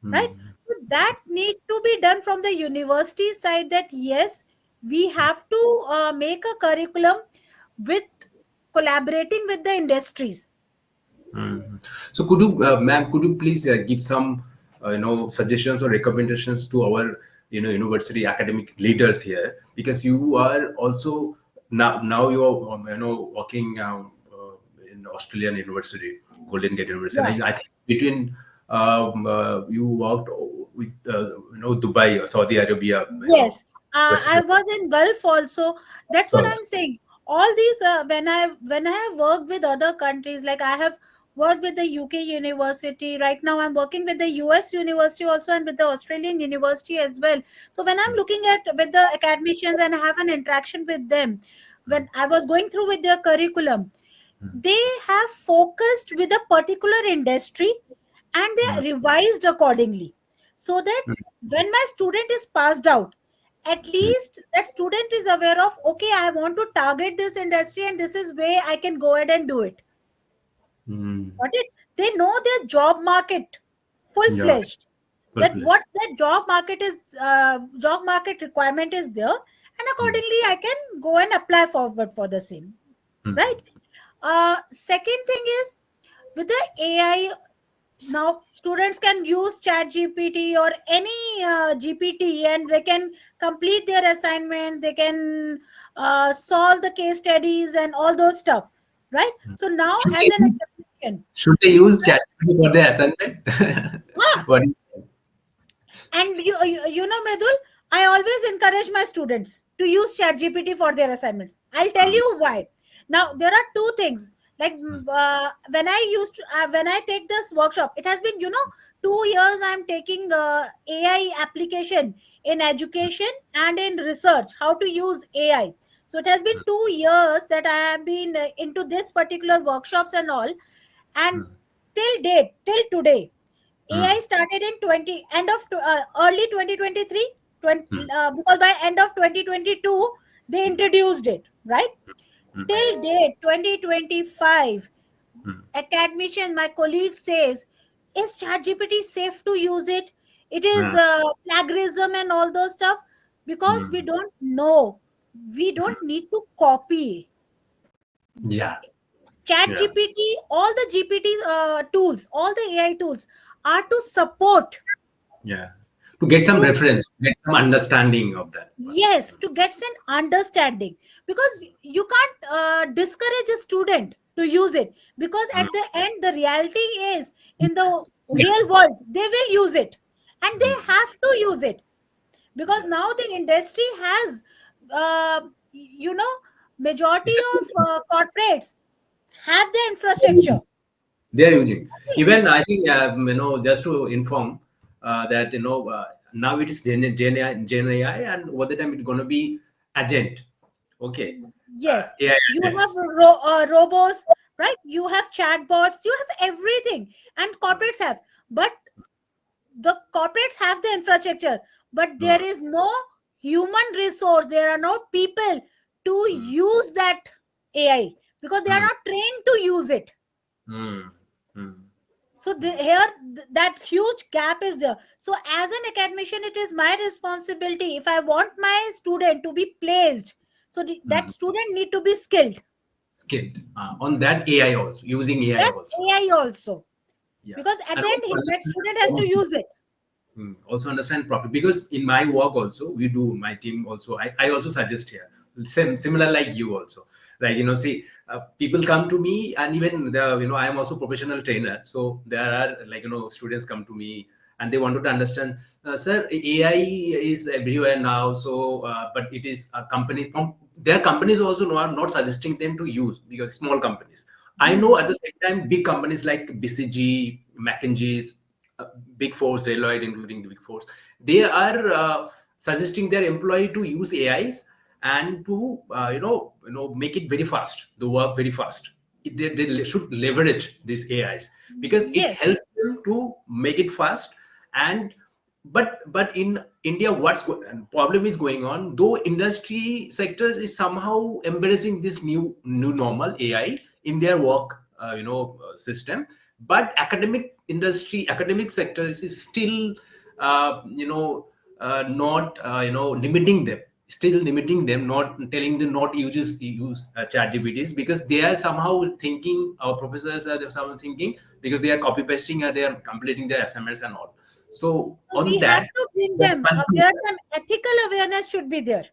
S1: right?
S2: mm,
S1: So that need to be done from the university side, that yes, we have to make a curriculum with collaborating with the industries.
S2: mm. So could you, ma'am, could you please give some, suggestions or recommendations to our, university academic leaders here, because you are also now you are, working in Australian University, Golden Gate University.
S1: Yeah.
S2: And I think between you worked with, Dubai, Saudi Arabia,
S1: Yes, I
S2: Western.
S1: was in Gulf also. That's what
S2: Oh,
S1: I'm saying. All these when I have worked with other countries, like I have worked with the UK university. Right now, I'm working with the US university also, and with the Australian university as well. So when I'm looking at with the academicians and I have an interaction with them, when I was going through with their curriculum, they have focused with a particular industry and
S2: mm,
S1: they revised accordingly, so that
S2: mm,
S1: when my student is passed out, at
S2: mm,
S1: least that student is aware of, okay, I want to target this industry and this is where I can go ahead and do it.
S2: mm.
S1: Got it? They know their job market full
S2: Yeah,
S1: fledged,
S2: full
S1: that
S2: fledged.
S1: what that job market requirement is there, and
S2: Mm,
S1: accordingly I can go and apply forward for the same,
S2: mm,
S1: right? Second thing is, with the AI, now students can use ChatGPT or any GPT, and they can complete their assignment, they can solve the case studies and all those stuff, right?
S2: mm.
S1: So now
S2: Should
S1: as
S2: they
S1: an
S2: use,
S1: academician,
S2: should they use ChatGPT for their assignment?
S1: ah,
S2: What do you say?
S1: and you know, Mridul, I always encourage my students to use ChatGPT for their assignments. I'll tell
S2: Mm,
S1: you why. Now there are two things. Like
S2: mm,
S1: when I take this workshop, it has been 2 years. I'm taking AI application in education and in research. How to use AI. So it has been
S2: mm,
S1: 2 years that I have been into this particular workshops and all, and
S2: mm,
S1: till date, till today,
S2: mm,
S1: AI started in 20 end of early 2023, 20,
S2: mm,
S1: because by end of 2022 they
S2: mm,
S1: introduced it, right?
S2: mm,
S1: Till date 2025,
S2: mm.
S1: academician, my colleague says, is ChatGPT safe to use it? It is
S2: Mm,
S1: plagiarism and all those stuff, because we
S2: mm,
S1: don't know. We
S2: mm.
S1: don't need to copy.
S2: Yeah,
S1: Chat
S2: yeah,
S1: GPT, all the GPT tools, all the AI tools are to support.
S2: yeah. To get some
S1: To
S2: reference, get some understanding of that one.
S1: Yes, to get an understanding, because you can't discourage a student to use it, because
S2: Mm,
S1: at the end the reality is, in the
S2: yeah,
S1: real world they will use it, and they
S2: mm,
S1: have to use it, because
S2: yeah.
S1: now the industry has uh, you know majority
S2: It's
S1: of
S2: a,
S1: corporates have the infrastructure.
S2: they are using.
S1: Okay.
S2: Even I think just to inform that now it is Gen AI, and over the time it's going to be agent. Okay,
S1: Yes,
S2: AI
S1: you have
S2: agents.
S1: robots, right? You have chatbots, you have everything, and
S2: Mm,
S1: corporates have. But the corporates have the infrastructure, but
S2: mm,
S1: there is no human resource. There are no people to
S2: mm,
S1: use that AI, because they are
S2: mm,
S1: not trained to use it.
S2: mm, mm,
S1: So
S2: mm,
S1: that huge gap is there. So as an academician, it is my responsibility, if I want my student to be placed, so that
S2: mm.
S1: student need to be skilled.
S2: Skilled on that AI also, using AI
S1: That
S2: also.
S1: AI also,
S2: Yeah,
S1: because at
S2: and
S1: the end
S2: also
S1: that
S2: understand.
S1: student has to use it.
S2: Also understand properly, because in my work also we do, my team also, I also suggest here, similar like you also, like see, people come to me, and even the I am also professional trainer, so there are like students come to me and they wanted to understand, sir, AI is everywhere now, so but it is a company from their companies also not suggesting them to use, because small companies, I know,
S1: Mhm.
S2: at the same time big companies like BCG, McKinsey's, uh, big fours, Deloitte, including the big fours, they are suggesting their employee to use AIs, and to make it very fast, the work very fast. They should leverage these AIs, because it
S1: Yes,
S2: helps them to make it fast. And but in India, problem is going on, though industry sector is somehow embracing this new normal AI in their work system, but academic sector is still not limiting them, still limiting them, not telling them not use chat GPTs, because they are somehow thinking, our professors are somehow thinking, because they are copy pasting and they are completing their assignments and all. So
S1: so we
S2: on
S1: have
S2: that,
S1: to bring
S2: there's
S1: them
S2: one thing.
S1: aware, them ethical awareness should be there.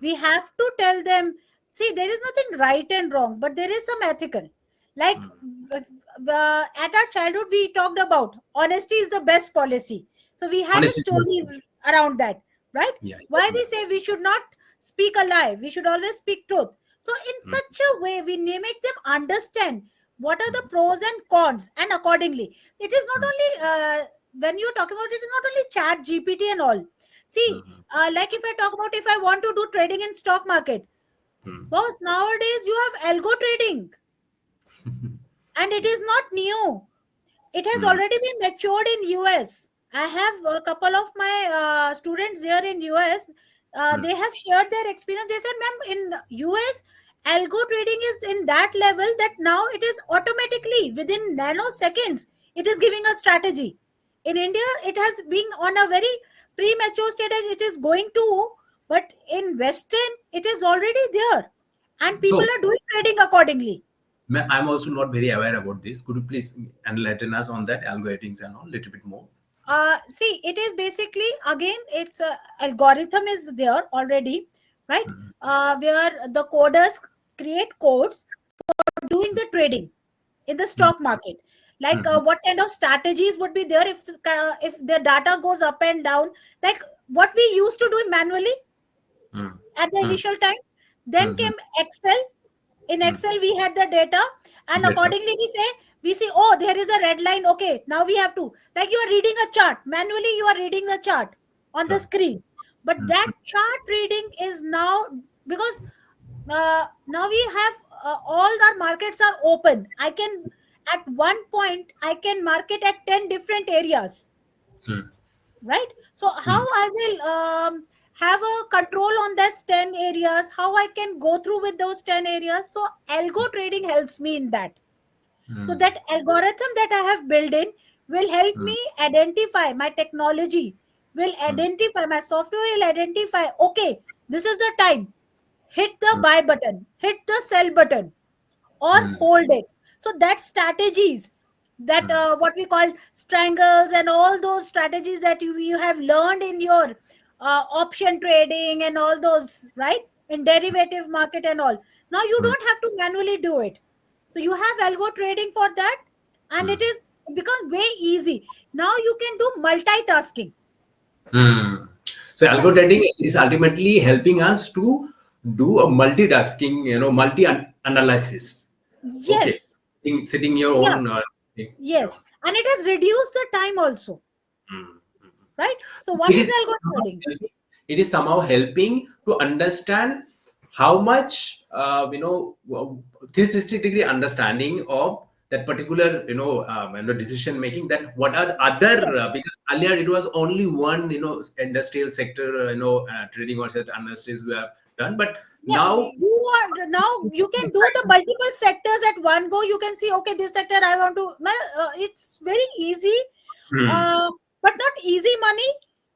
S1: We have to tell them, see, there is nothing right and wrong, but there is some ethical, like
S2: Mm,
S1: at our childhood we talked about honesty is the best policy, so we had a
S2: honestly,
S1: stories around that, right?
S2: yeah,
S1: Why
S2: yeah.
S1: we say we should not speak a lie, we should always speak truth. So in
S2: Mm,
S1: such a way we make them understand what are the
S2: mm,
S1: pros and cons, and accordingly, it is not
S2: mm,
S1: only when you're talking about, it is not only chat GPT and all. See,
S2: mm,
S1: like if I talk about, if I want to do trading in stock market,
S2: mm,
S1: boss, nowadays you have algo trading. And it is not new. It has
S2: Mm,
S1: already been matured in US. I have a couple of my students there in US.
S2: mm.
S1: They have shared their experience. They said, ma'am, in US, algo trading is in that level that now it is automatically within nanoseconds, it is giving a strategy. In India, it has been on a very premature stage. It is going to, but in Western, it is already there, and people
S2: So,
S1: are doing trading accordingly.
S2: I'm also not very aware about this. Could you please enlighten us on that algorithms and all a little bit more?
S1: See, it is basically, again, it's a algorithm is there already, right?
S2: Mm,
S1: Where the coders create codes for doing the trading in the
S2: mm,
S1: stock market. Like
S2: mm,
S1: what kind of strategies would be there if the data goes up and down, like what we used to do manually
S2: mm,
S1: at the
S2: mm,
S1: initial time. Then
S2: mm,
S1: came Excel. In
S2: mm,
S1: Excel we had the data, and
S2: better.
S1: accordingly we see, oh, there is a red line, okay, now we have to, like, you are reading a chart manually, you are reading the chart on the
S2: Sure.
S1: screen. But
S2: Mm,
S1: that chart reading is now, because now we have all our markets are open. I can, at one point I can market at 10 different areas,
S2: mm,
S1: right? So how
S2: mm,
S1: I will have a control on those 10 areas, how I can go through with those 10 areas. So algo trading helps me in that. So
S2: mm,
S1: that algorithm that I have built in will help
S2: mm,
S1: me identify, my technology will
S2: mm,
S1: identify, my software will identify, okay, this is the time, hit the
S2: mm,
S1: buy button, hit the sell button, or
S2: mm,
S1: hold it. So that strategies, that
S2: mm,
S1: what we call strangles, and all those strategies that you have learned in your option trading and all those, right, in derivative market and all, now you
S2: mm,
S1: don't have to manually do it. So you have algo trading for that, and
S2: mm.
S1: it is become way easy. Now you can do multitasking.
S2: Hmm. So algo trading is ultimately helping us to do a multitasking, multi analysis. Okay,
S1: Yes.
S2: sitting your
S1: Yeah.
S2: own. Thing. Yeah.
S1: Yes, and it has reduced the time also,
S2: Hmm, hmm.
S1: right? So
S2: It
S1: what is
S2: is
S1: algo
S2: somehow
S1: trading?
S2: helping, it is somehow helping to understand how much 360-degree understanding of that particular decision making, that what are other
S1: Yes.
S2: because earlier it was only one industrial sector trading or certain industries we have done, but
S1: Yeah,
S2: now.
S1: you are now, you can do the multiple sectors at one go. You can see, okay, this sector I want to, well, it's very easy,
S2: Hmm,
S1: uh, but not easy money,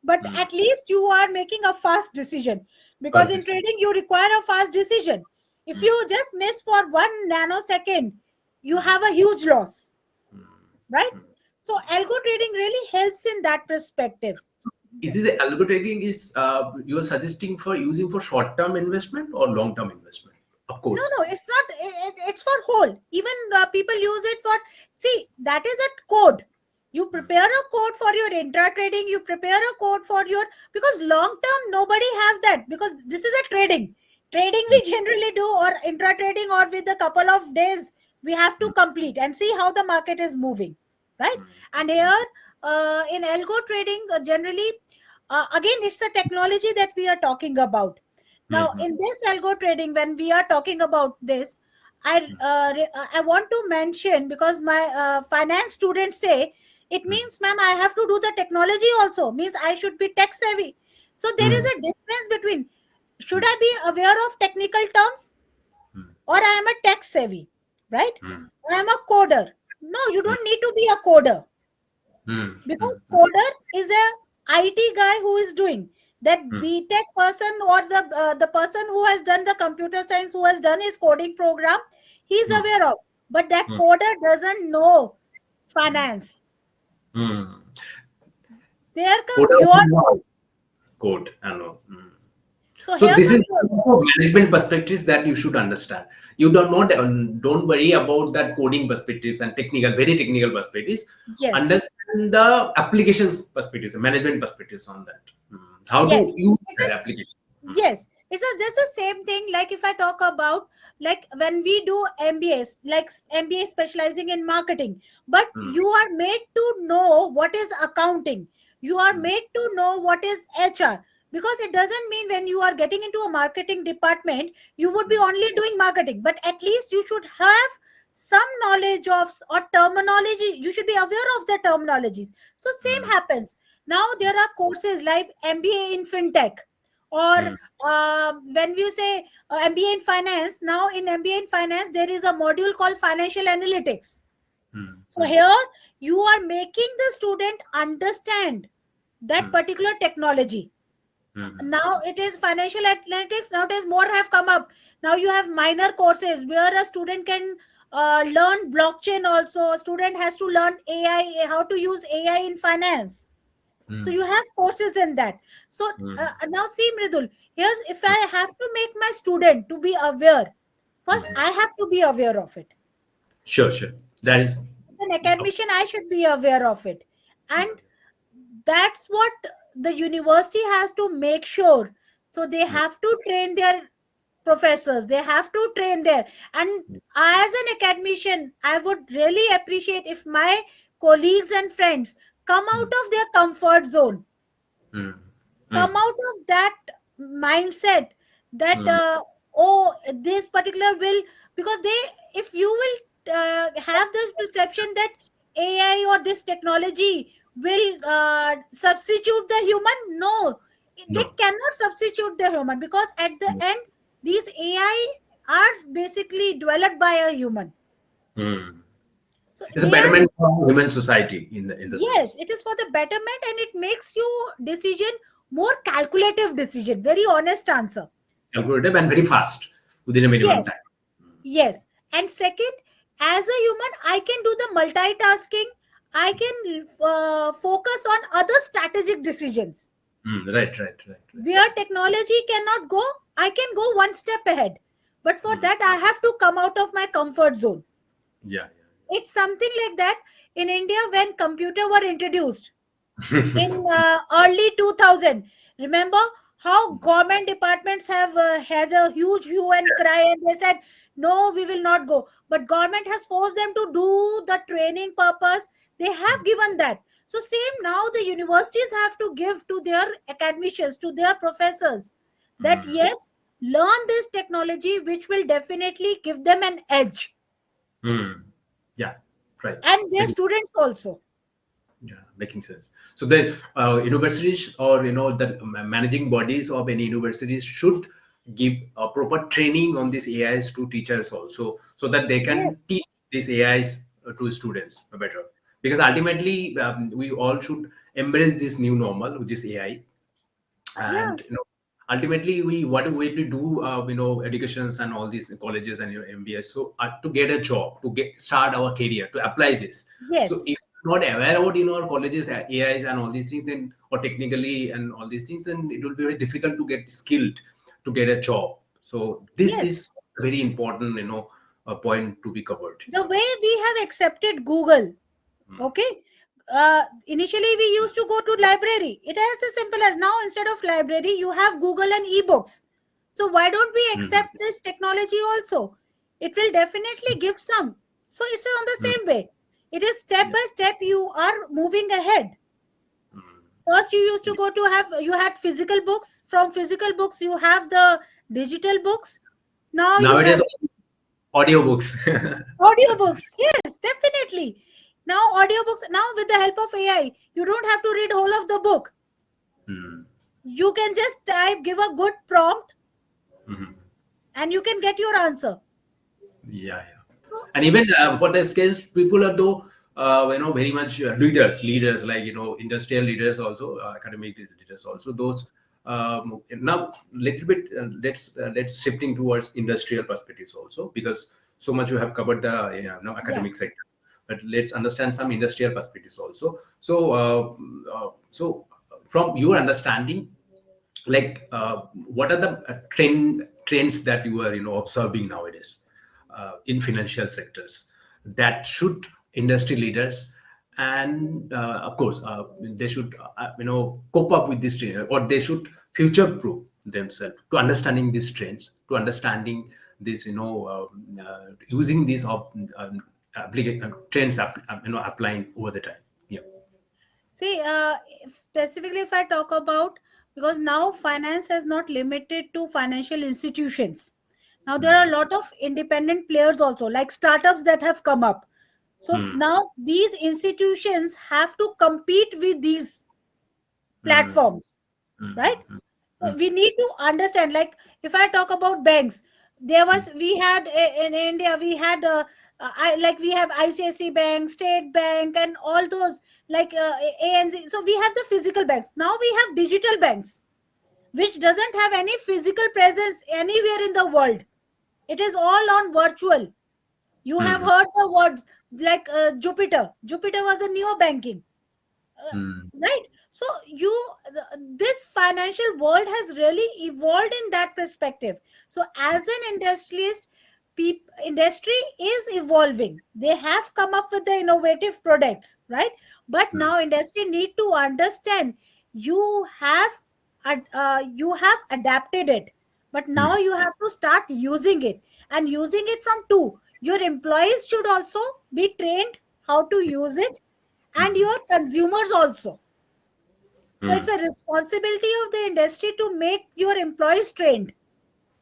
S1: but
S2: hmm,
S1: at least you are making a fast decision, because
S2: first
S1: in
S2: this.
S1: trading you require a fast decision. If
S2: Hmm,
S1: you just miss for 1 nanosecond, you
S2: hmm,
S1: have a huge loss,
S2: hmm,
S1: right?
S2: hmm.
S1: So algo trading really helps in that perspective.
S2: Is this algo trading is you are suggesting for using for short term investment or long term investment? Of
S1: No,
S2: course.
S1: no, it's not. It's for whole. Even people use it for. See, that is a code. You
S2: Hmm,
S1: prepare a code for your intra trading. You prepare a code for your, because long term nobody have that, because this is a trading. Trading
S2: hmm,
S1: we generally do, or intra trading, or with a couple of days we have to
S2: hmm,
S1: complete and see how the market is moving, right?
S2: hmm,
S1: And
S2: hmm,
S1: here in algo trading, generally, again, it's a technology that we are talking about.
S2: hmm,
S1: Now,
S2: hmm,
S1: in this algo trading, when we are talking about this, I want to mention, because my finance students say it
S2: hmm,
S1: means, ma'am, I have to do the technology also. Means I should be tech savvy. So there is
S2: hmm,
S1: a difference between, should
S2: hmm,
S1: I be aware of technical terms,
S2: hmm,
S1: or I am a tech savvy, right?
S2: hmm,
S1: I am a coder. No, you
S2: hmm,
S1: don't need to be a coder,
S2: hmm, hmm,
S1: because coder is a IT guy who is doing that.
S2: hmm,
S1: BTech person, or the person who has done the computer science, who has done his coding program, he is
S2: hmm,
S1: aware of. But that
S2: hmm,
S1: coder doesn't know
S2: hmm,
S1: finance.
S2: hmm.
S1: There
S2: Code
S1: come your role.
S2: code, I know. Hmm.
S1: So
S2: So
S1: here
S2: this is
S1: comes your role.
S2: management perspectives that you should understand. You do not don't worry about that coding perspectives and technical, very technical perspectives.
S1: Yes.
S2: Understand the applications perspectives, management perspectives on that. How to
S1: Yes.
S2: use
S1: It's
S2: that
S1: a,
S2: application.
S1: yes, it's just the same thing. Like if I talk about, like when we do MBAs, like MBA specializing in marketing, but
S2: Hmm,
S1: you are made to know what is accounting. You are
S2: hmm,
S1: made to know what is HR, because it doesn't mean when you are getting into a marketing department, you would be
S2: hmm,
S1: only doing marketing, but at least you should have some knowledge of or terminology. You should be aware of the terminologies. So same
S2: mm,
S1: happens. Now there are courses like MBA in fintech, or
S2: mm,
S1: when we say MBA in finance. Now in MBA in finance there is a module called financial analytics.
S2: mm,
S1: So
S2: mm,
S1: here you are making the student understand that
S2: mm,
S1: particular technology.
S2: mm,
S1: Now it is financial analytics. Nowadays more have come up. Now you have minor courses where a student can learn blockchain also. A student has to learn AI, how to use AI in finance. So
S2: mm,
S1: you have courses in that. So
S2: mm,
S1: now see, Mridul, here's, if I have to make my student to be aware, first
S2: mm.
S1: I have to be aware of it.
S2: Sure, sure. That is
S1: An academician, I should be aware of it. And that's what the university has to make sure. So they
S2: mm,
S1: have to train their professors, they have to train there. And as an academician, I would really appreciate if my colleagues and friends come
S2: mm,
S1: out of their comfort zone,
S2: mm,
S1: come
S2: mm,
S1: out of that mindset that
S2: mm,
S1: oh, this particular will, because they, if you will have this perception that AI or this technology will substitute the human, no, they
S2: no.
S1: cannot substitute the human, because at the
S2: Mm,
S1: end these AI are basically developed by a human.
S2: mm.
S1: So
S2: It's a
S1: they are,
S2: betterment for human society in the
S1: yes,
S2: sense.
S1: it is for the betterment, and it makes you decision more calculative decision, very honest answer.
S2: Calculative and very fast within a minimum
S1: Yes,
S2: time.
S1: yes. And second, as a human, I can do the multitasking. I can focus on other strategic decisions.
S2: Mm, right, right, right, right.
S1: Where technology cannot go, I can go one step ahead. But for
S2: Mm,
S1: that, I have to come out of my comfort zone.
S2: yeah,
S1: It's something like that in India when computer were introduced
S2: yeah.
S1: in early 2000. Remember how government departments have had a huge hue and cry, and they said no, we will not go, but government has forced them to do the training purpose. They have given that. So same now the universities have to give to their academicians, to their professors, that
S2: Mm,
S1: yes, learn this technology which will definitely give them an edge,
S2: mm, yeah, right.
S1: and their
S2: Making,
S1: students also.
S2: yeah, making sense. So then, universities or the managing bodies of any universities should give a proper training on these AIs to teachers also, so that they can
S1: Yes.
S2: teach these AIs to students better. Because ultimately, we all should embrace this new normal, which is AI.
S1: Yeah.
S2: And ultimately we what we to do, educations and all these colleges and MBS, so to get a job, to get start our career, to apply this. So if
S1: Yes.
S2: not aware about our colleges AIs and all these things, then or technically and all these things, then it will be very difficult to get skilled to get a job. So this
S1: Yes.
S2: is a very important a point to be covered.
S1: The way we have accepted Google,
S2: Mm,
S1: okay, initially we used to go to library. It is as simple as now, instead of library you have Google and ebooks. So why don't we
S2: mm,
S1: accept this technology also? It will definitely give some. So it's on the
S2: mm,
S1: same way. It is step
S2: yeah,
S1: by step you are moving ahead.
S2: mm,
S1: First you used to
S2: yeah.
S1: go to have, you had physical books. From physical books you have the digital books. Now you
S2: Nowadays
S1: have
S2: audiobooks.
S1: audiobooks. Yes, definitely. Now audiobooks. Now with the help of AI, you don't have to read whole of the book.
S2: Mm,
S1: You can just type, give a good prompt,
S2: mhm.
S1: and you can get your answer.
S2: Yeah, yeah.
S1: So,
S2: And even for this case, people are though very much leaders like industrial leaders also, academic leaders also. Those now little bit let's shifting towards industrial perspectives also, because so much you have covered the
S1: yeah,
S2: academic sector, but let's understand some industrial perspectives also. So so from your understanding, like what are the trends that you are observing nowadays in financial sectors that should industry leaders and of course they should cope up with this trend, or they should future proof themselves to understanding these trends, to understanding this using these trends applying over the time. Yeah.
S1: see, specifically if I talk about, because now finance has not limited to financial institutions. Now there are a
S2: mm,
S1: lot of independent players also, like startups that have come up. So
S2: mm,
S1: now these institutions have to compete with these
S2: mm,
S1: platforms, right?
S2: mm,
S1: So
S2: mm,
S1: we need to understand, like if I talk about banks, there
S2: mm,
S1: was we had in India we had like we have ICICI Bank, State Bank, and all those, like ANZ. So we have the physical banks. Now we have digital banks, which doesn't have any physical presence anywhere in the world. It is all on virtual. You have
S2: mm,
S1: heard the word, like Jupiter. Jupiter was a neo banking,
S2: mm,
S1: right? So this financial world has really evolved in that perspective. So as an industrialist, industry is evolving. They have come up with the innovative products, right? But
S2: mm,
S1: now industry need to understand, you have you have adapted it, but
S2: mm,
S1: now you have to start using it, and using it from two. Your employees should also be trained how to use it, and
S2: mm,
S1: your consumers also. So it's
S2: mm,
S1: a responsibility of the industry to make your employees trained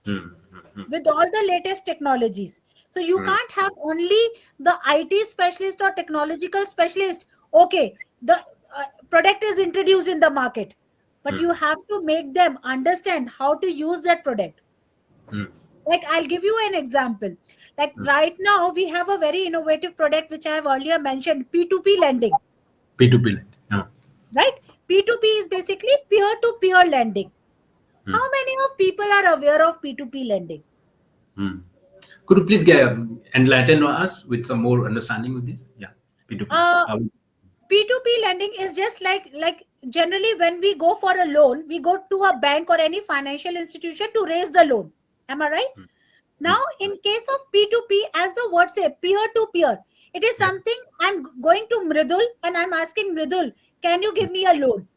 S2: mm, mm,
S1: with all the latest technologies. So you
S2: mm,
S1: can't have only the IT specialist or technological specialist. Okay, the product is introduced in the market, but
S2: mm,
S1: you have to make them understand how to use that product.
S2: mm,
S1: Like I'll give you an example. Like
S2: mm.
S1: right now we have a very innovative product which I have earlier mentioned, P2P lending,
S2: P2P lending. Yeah.
S1: right? P2P is basically peer to peer lending.
S2: Mm,
S1: How many of people are aware of P2P lending?
S2: mm. Could you please enlighten us with some more understanding with this? Yeah, P2P.
S1: Uh, P2P lending is just like generally when we go for a loan, we go to a bank or any financial institution to raise the loan. Am I right?
S2: Mm,
S1: Now,
S2: mm.
S1: in case of P2P, as the word say, peer to peer, it is
S2: Yeah.
S1: something I'm going to Mirdul and I'm asking Mirdul, can you
S2: Mm,
S1: give me a loan?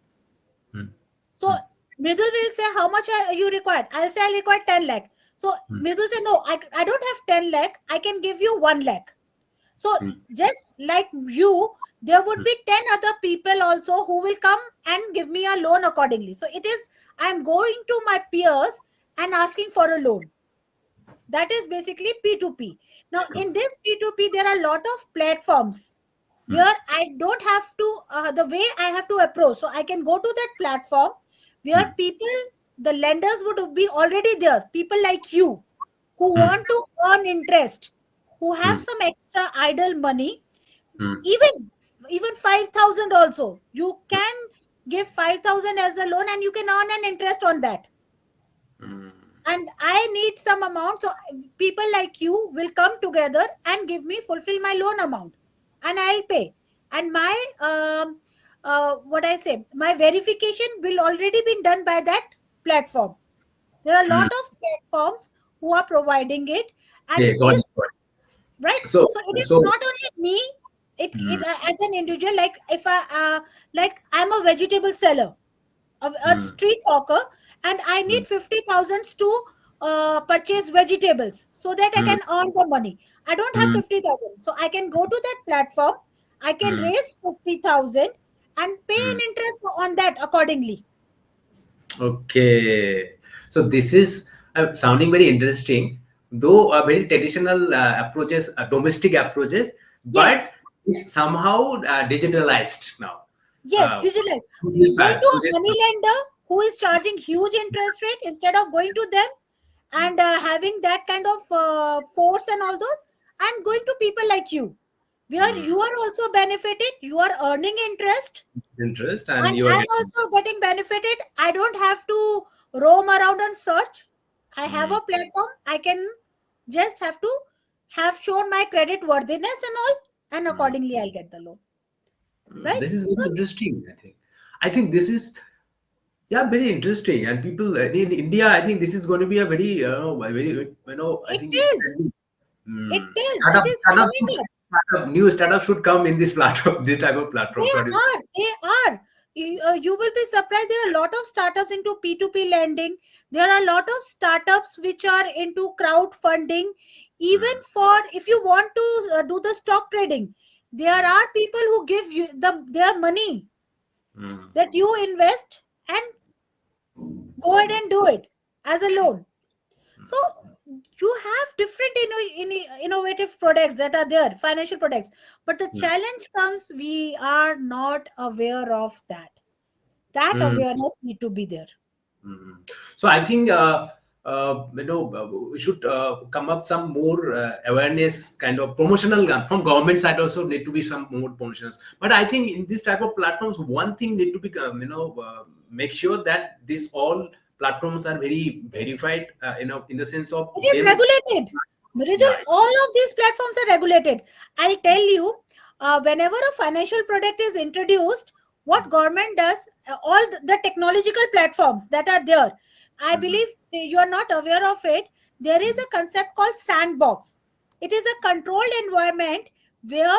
S2: mm,
S1: So
S2: mm,
S1: Mirdul will say, how much are you required? I'll say, I require 10 lakh. So
S2: mm,
S1: Mirdul say, no, I don't have 10 lakh. I can give you 1 lakh. So
S2: mm,
S1: just like you, there would
S2: mm.
S1: be 10 other people also who will come and give me a loan accordingly. So it is, I'm going to my peers and asking for a loan. That is basically P2P. Now, in this P2P, there are a lot of platforms
S2: Mm,
S1: where I don't have to, the way I have to approach. So I can go to that platform where
S2: mm,
S1: people, the lenders would be already there. People like you who
S2: mm,
S1: want to earn interest, who have
S2: mm,
S1: some extra idle money,
S2: mm,
S1: even 5,000 also. You can give 5,000 as a loan and you can earn an interest on that.
S2: mm.
S1: And I need some amount, so people like you will come together and give me, fulfill my loan amount, and I'll pay. And my what I say, my verification will already been done by that platform. There are a
S2: Mm.
S1: lot of platforms who are providing it,
S2: Yeah,
S1: and
S2: got it,
S1: this,
S2: got it.
S1: right?
S2: So,
S1: So it is
S2: so,
S1: not only me, it
S2: mm,
S1: as an individual, like if I like I'm a vegetable seller, a
S2: mm,
S1: street hawker, and I
S2: mm,
S1: need 50,000 to purchase vegetables so that I
S2: mm,
S1: can earn the money. I don't have
S2: mm,
S1: 50,000. So I can go to that platform, I can
S2: mm,
S1: raise 50,000 and pay
S2: mm.
S1: an interest on that accordingly.
S2: Okay. So this is sounding very interesting, though very traditional approaches, domestic approaches, but
S1: Yes,
S2: it's somehow digitalized now.
S1: yes,
S2: Uh,
S1: digital. Going to
S2: through
S1: a
S2: this.
S1: money lender who is charging huge interest rate, instead of going to them and having that kind of force and all those, I'm going to people like you, where
S2: Mm,
S1: you are also benefited, you are earning interest,
S2: interest and
S1: and
S2: you are
S1: I'm
S2: getting.
S1: also getting benefited. I don't have to roam around and search. I have
S2: Mm,
S1: a platform. I can just have to have shown my credit worthiness and all, and
S2: mm,
S1: accordingly I'll get the loan, right?
S2: this is
S1: So
S2: very interesting. I think this is, yeah, very interesting. And people in India, I think this is going to be a very, I
S1: it
S2: think it's
S1: is, it is coming up.
S2: new startup should come in this platform, this type of platform.
S1: They are. You will be surprised. There are a lot of startups into P2P lending. There are a lot of startups which are into crowdfunding. Even
S2: Mm,
S1: for if you want to do the stock trading, there are people who give you their money
S2: mm,
S1: that you invest and go ahead and do it as a loan. So you have different innovative products that are there, financial products, but the
S2: mm,
S1: challenge comes, we are not aware of that. That
S2: mm.
S1: awareness need to be there.
S2: Mhm. So I think we should come up some more awareness kind of promotional from government side also need to be some more promotions. But I think in this type of platforms, one thing need to be make sure that these all platforms are very verified. In the sense of
S1: It is
S2: them.
S1: regulated. Mirdul,
S2: Yeah.
S1: all of these platforms are regulated. I'll tell you, whenever a financial product is introduced, what government does, all the technological platforms that are there, I
S2: Mhm.
S1: believe you are not aware of it. There is
S2: Mhm.
S1: a concept called sandbox. It is a controlled environment where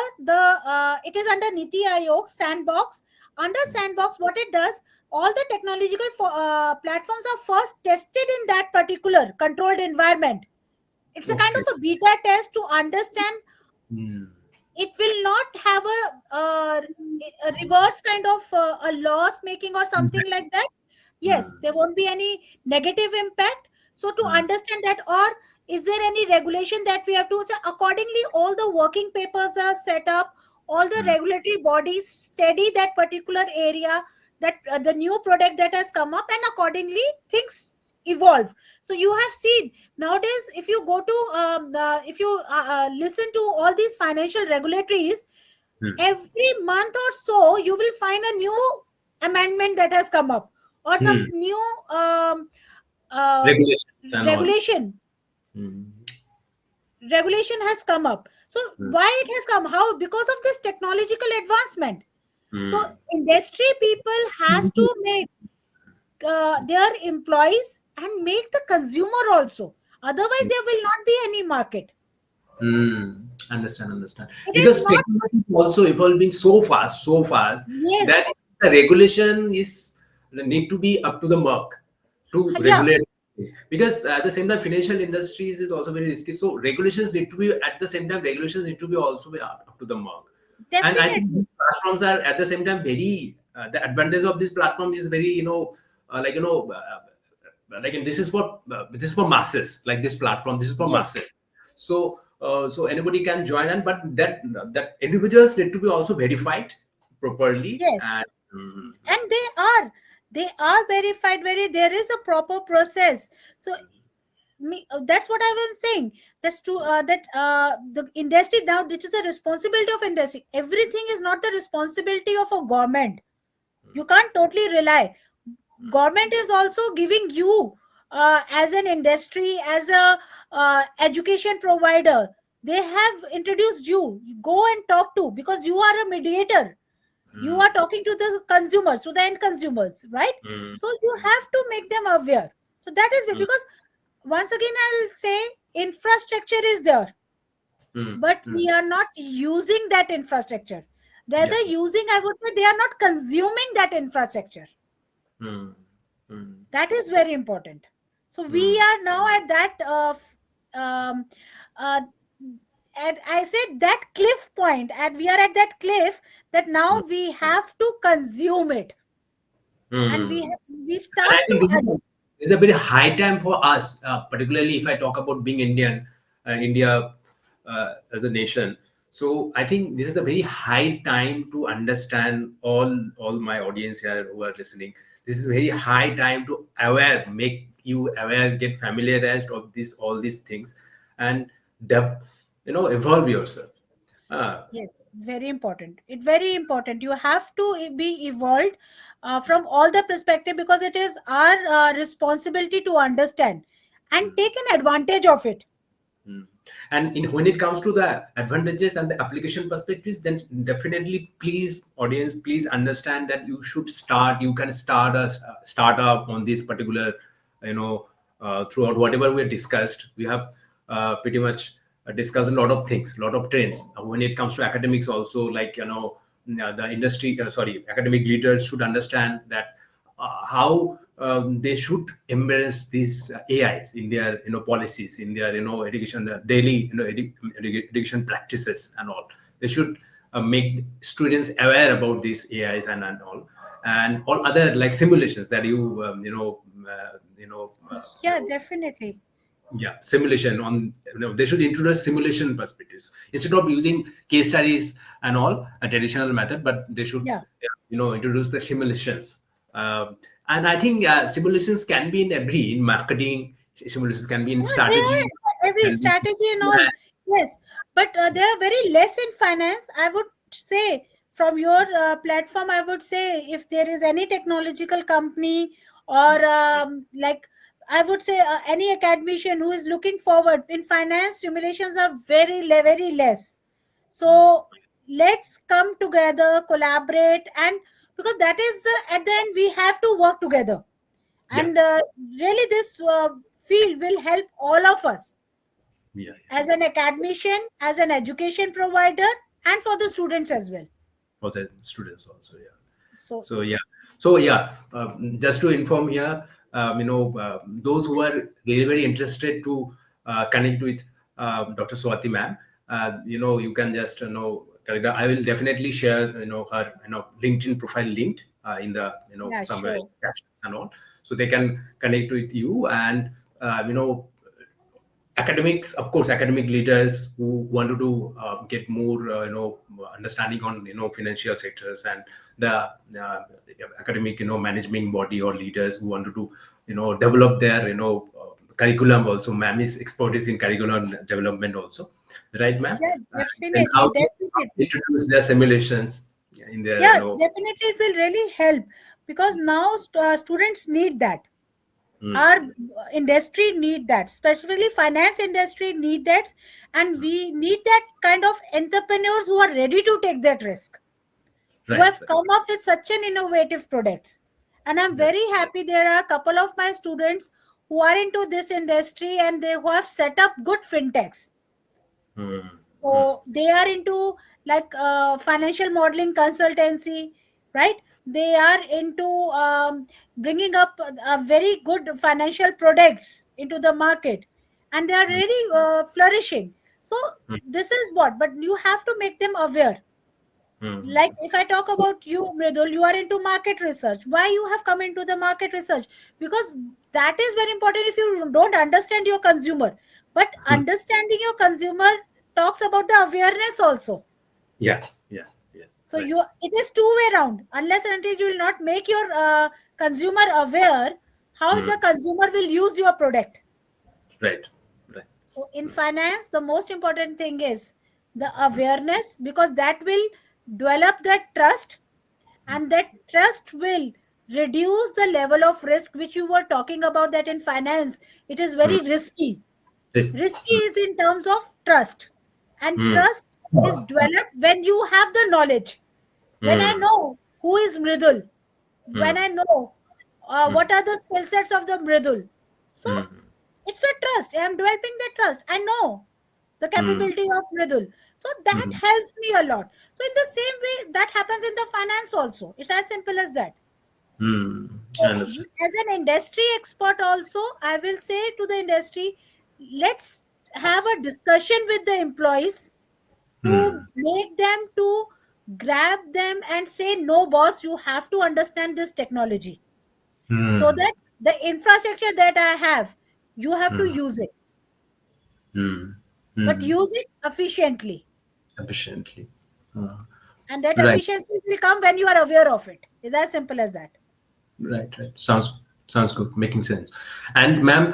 S1: it is under Niti Aayog sandbox. Under sandbox, what it does, all the technological platforms are first tested in that particular controlled environment. It's a kind
S2: Okay.
S1: of a beta test to understand.
S2: Mm.
S1: It will not have a reverse kind of a loss making or something
S2: Impact.
S1: like that. Yes,
S2: Mm.
S1: there won't be any negative impact. So to
S2: Mm.
S1: understand that, or is there any regulation that we have to, so accordingly all the working papers are set up, all the
S2: Mm.
S1: regulatory bodies study that particular area, that the new product that has come up, and accordingly things evolve. So you have seen nowadays, if you go to if you listen to all these financial regulatories,
S2: Mm.
S1: every month or so you will find a new amendment that has come up, or some
S2: Mm.
S1: new um, uh,
S2: Regulations and all.
S1: regulation
S2: Mm.
S1: regulation has come up. So
S2: Mm.
S1: why it has come, how? Because of this technological advancement. So
S2: Mm.
S1: industry people has to make their employees and make the consumer also, otherwise there will not be any market.
S2: Hmm. Understand.
S1: It is
S2: Because
S1: not.
S2: technology is also evolving so fast that
S1: Yes.
S2: the regulation is need to be up to the mark to
S1: Yeah,
S2: regulate things. Because at the same time, financial industries is also very risky. So regulations need to be at the same time. Regulations need to be also be up to the mark. And I think
S1: definitely.
S2: these platforms are at the same time very. The advantage of this platform is very like this is for masses, like this platform, this is for
S1: Yes,
S2: masses. So anybody can join, and but that individuals need to be also verified properly.
S1: yes.
S2: And
S1: And they are verified, very, there is a proper process. So that's what I was saying. That's true, that the industry now, it is a responsibility of industry. Everything is not the responsibility of a government. You can't totally rely. Government is also giving you, as an industry, as a education provider, they have introduced you. Go and talk to, because you are a mediator. You
S2: mm,
S1: are talking to the consumers, to the end consumers, right?
S2: mm,
S1: So you have to make them aware. So that is
S2: mm,
S1: because, once again I'll say, infrastructure is there,
S2: mm,
S1: but
S2: mm.
S1: we are not using that infrastructure.
S2: Yeah.
S1: Rather using, I would say, they are not consuming that infrastructure.
S2: Mm, mm,
S1: That is very important. So we
S2: mm,
S1: are now at that um, uh, at, I said, that cliff point, and we are at that cliff, that now
S2: mm,
S1: we have to consume it, and
S2: mm.
S1: we
S2: And
S1: start
S2: I
S1: to
S2: think this is a very high time for us, particularly if I talk about being Indian, India as a nation. So I think this is a very high time to understand all my audience here who are listening. This is very high time to aware, make you aware, get familiarized of this all these things, and dep- evolve yourself. Uh,
S1: Yes, very important. It very important. You have to be evolved from all the perspective, because it is our responsibility to understand and take an advantage of it.
S2: Mm. And when it comes to the advantages and the application perspectives, then definitely, please, audience, please understand that you should start. You can start a startup on this particular, throughout whatever we have discussed. We have pretty much discussed a lot of things, a lot of trends. When it comes to academics, also, like the industry, sorry, academic leaders should understand that how they should embrace these AIs in their policies, in their education, daily education practices and all. They should make students aware about these AIs and all other like simulations that you
S1: Yeah, definitely.
S2: Yeah, simulation on, they should introduce simulation perspectives instead of using case studies and all a traditional method, but they should,
S1: Yeah.
S2: introduce the simulations. And I think simulations can be in in marketing, simulations can be in
S1: Yeah, they
S2: strategy,
S1: are every
S2: can be,
S1: strategy and all. Yes, but they are very less in finance. I would say from your platform, I would say if there is any technological company or like I would say any academician who is looking forward in finance, simulations are very less. So let's come together, collaborate, and because that is at the end we have to work together,
S2: yeah,
S1: and really this field will help all of us
S2: yeah,
S1: as an academician, as an education provider, and for the students as well.
S2: for the students also, yeah.
S1: So
S2: So just to inform here, those who are very very interested to connect with Dr. Swati ma'am, you can just I will definitely share her LinkedIn profile linked in the
S1: yeah,
S2: somewhere in
S1: sure.
S2: captions and all, so they can connect with you. And uh, you know academics, of course, academic leaders who wanted to get more understanding on financial sectors, and the academic management body or leaders who wanted to develop their curriculum also. Ma'am is expertise in curriculum development also, right ma'am?
S1: Yeah,
S2: And
S1: definitely,
S2: how to
S1: definitely.
S2: introduce their simulations in their
S1: Yeah, definitely, it will really help because now students need that.
S2: mm,
S1: Our industry need that, specifically finance industry need that, and we need that kind of entrepreneurs who are ready to take that risk, who
S2: right,
S1: have come up with such an innovative products. And I'm
S2: right.
S1: very happy there are a couple of my students who are into this industry and they who have set up good fintechs.
S2: Mm, mm,
S1: So they are into like financial modeling consultancy, right? They are into bringing up very good financial products into the market, and they are
S2: mm,
S1: really flourishing. So
S2: mm,
S1: this is what, but you have to make them aware.
S2: mm,
S1: Like if I talk about you, Mridul, you are into market research. Why you have come into the market research? Because that is very important if you don't understand your consumer. But
S2: mm.
S1: understanding your consumer talks about the awareness also.
S2: Yeah, yeah, yeah,
S1: So
S2: right.
S1: you it is two-way round. Unless and until you will not make your consumer aware, how
S2: Mm,
S1: the consumer will use your product.
S2: right, right.
S1: So in finance, the most important thing is the awareness because that will develop that trust, and that trust will reduce the level of risk which you were talking about, that in finance it is
S2: Mm,
S1: very risky.
S2: risk.
S1: Risky is in terms of trust, and
S2: Mm,
S1: trust is developed when you have the knowledge. When I
S2: mm,
S1: know who is Mridul, when
S2: mm,
S1: I know
S2: mm,
S1: what are the skill sets of the Mridul, so
S2: mm,
S1: it's a trust. I'm developing the trust. I know the
S2: mm,
S1: capability of Mridul. So that
S2: mm,
S1: helps me a lot. So in the same way, that happens in the finance also. It's as simple as that.
S2: mm. I
S1: So
S2: understand.
S1: as an industry expert also, I will say to the industry, let's have a discussion with the employees to
S2: Mm,
S1: make them to grab them and say, no boss, you have to understand this technology so
S2: mm,
S1: that the infrastructure that I have, you have to
S2: mm,
S1: use it,
S2: mm,
S1: but
S2: mm.
S1: use it efficiently.
S2: Efficiently. Uh,
S1: And that
S2: right.
S1: efficiency will come when you are aware of it. It's as simple as that.
S2: Right, right. Sounds good, making sense. And ma'am,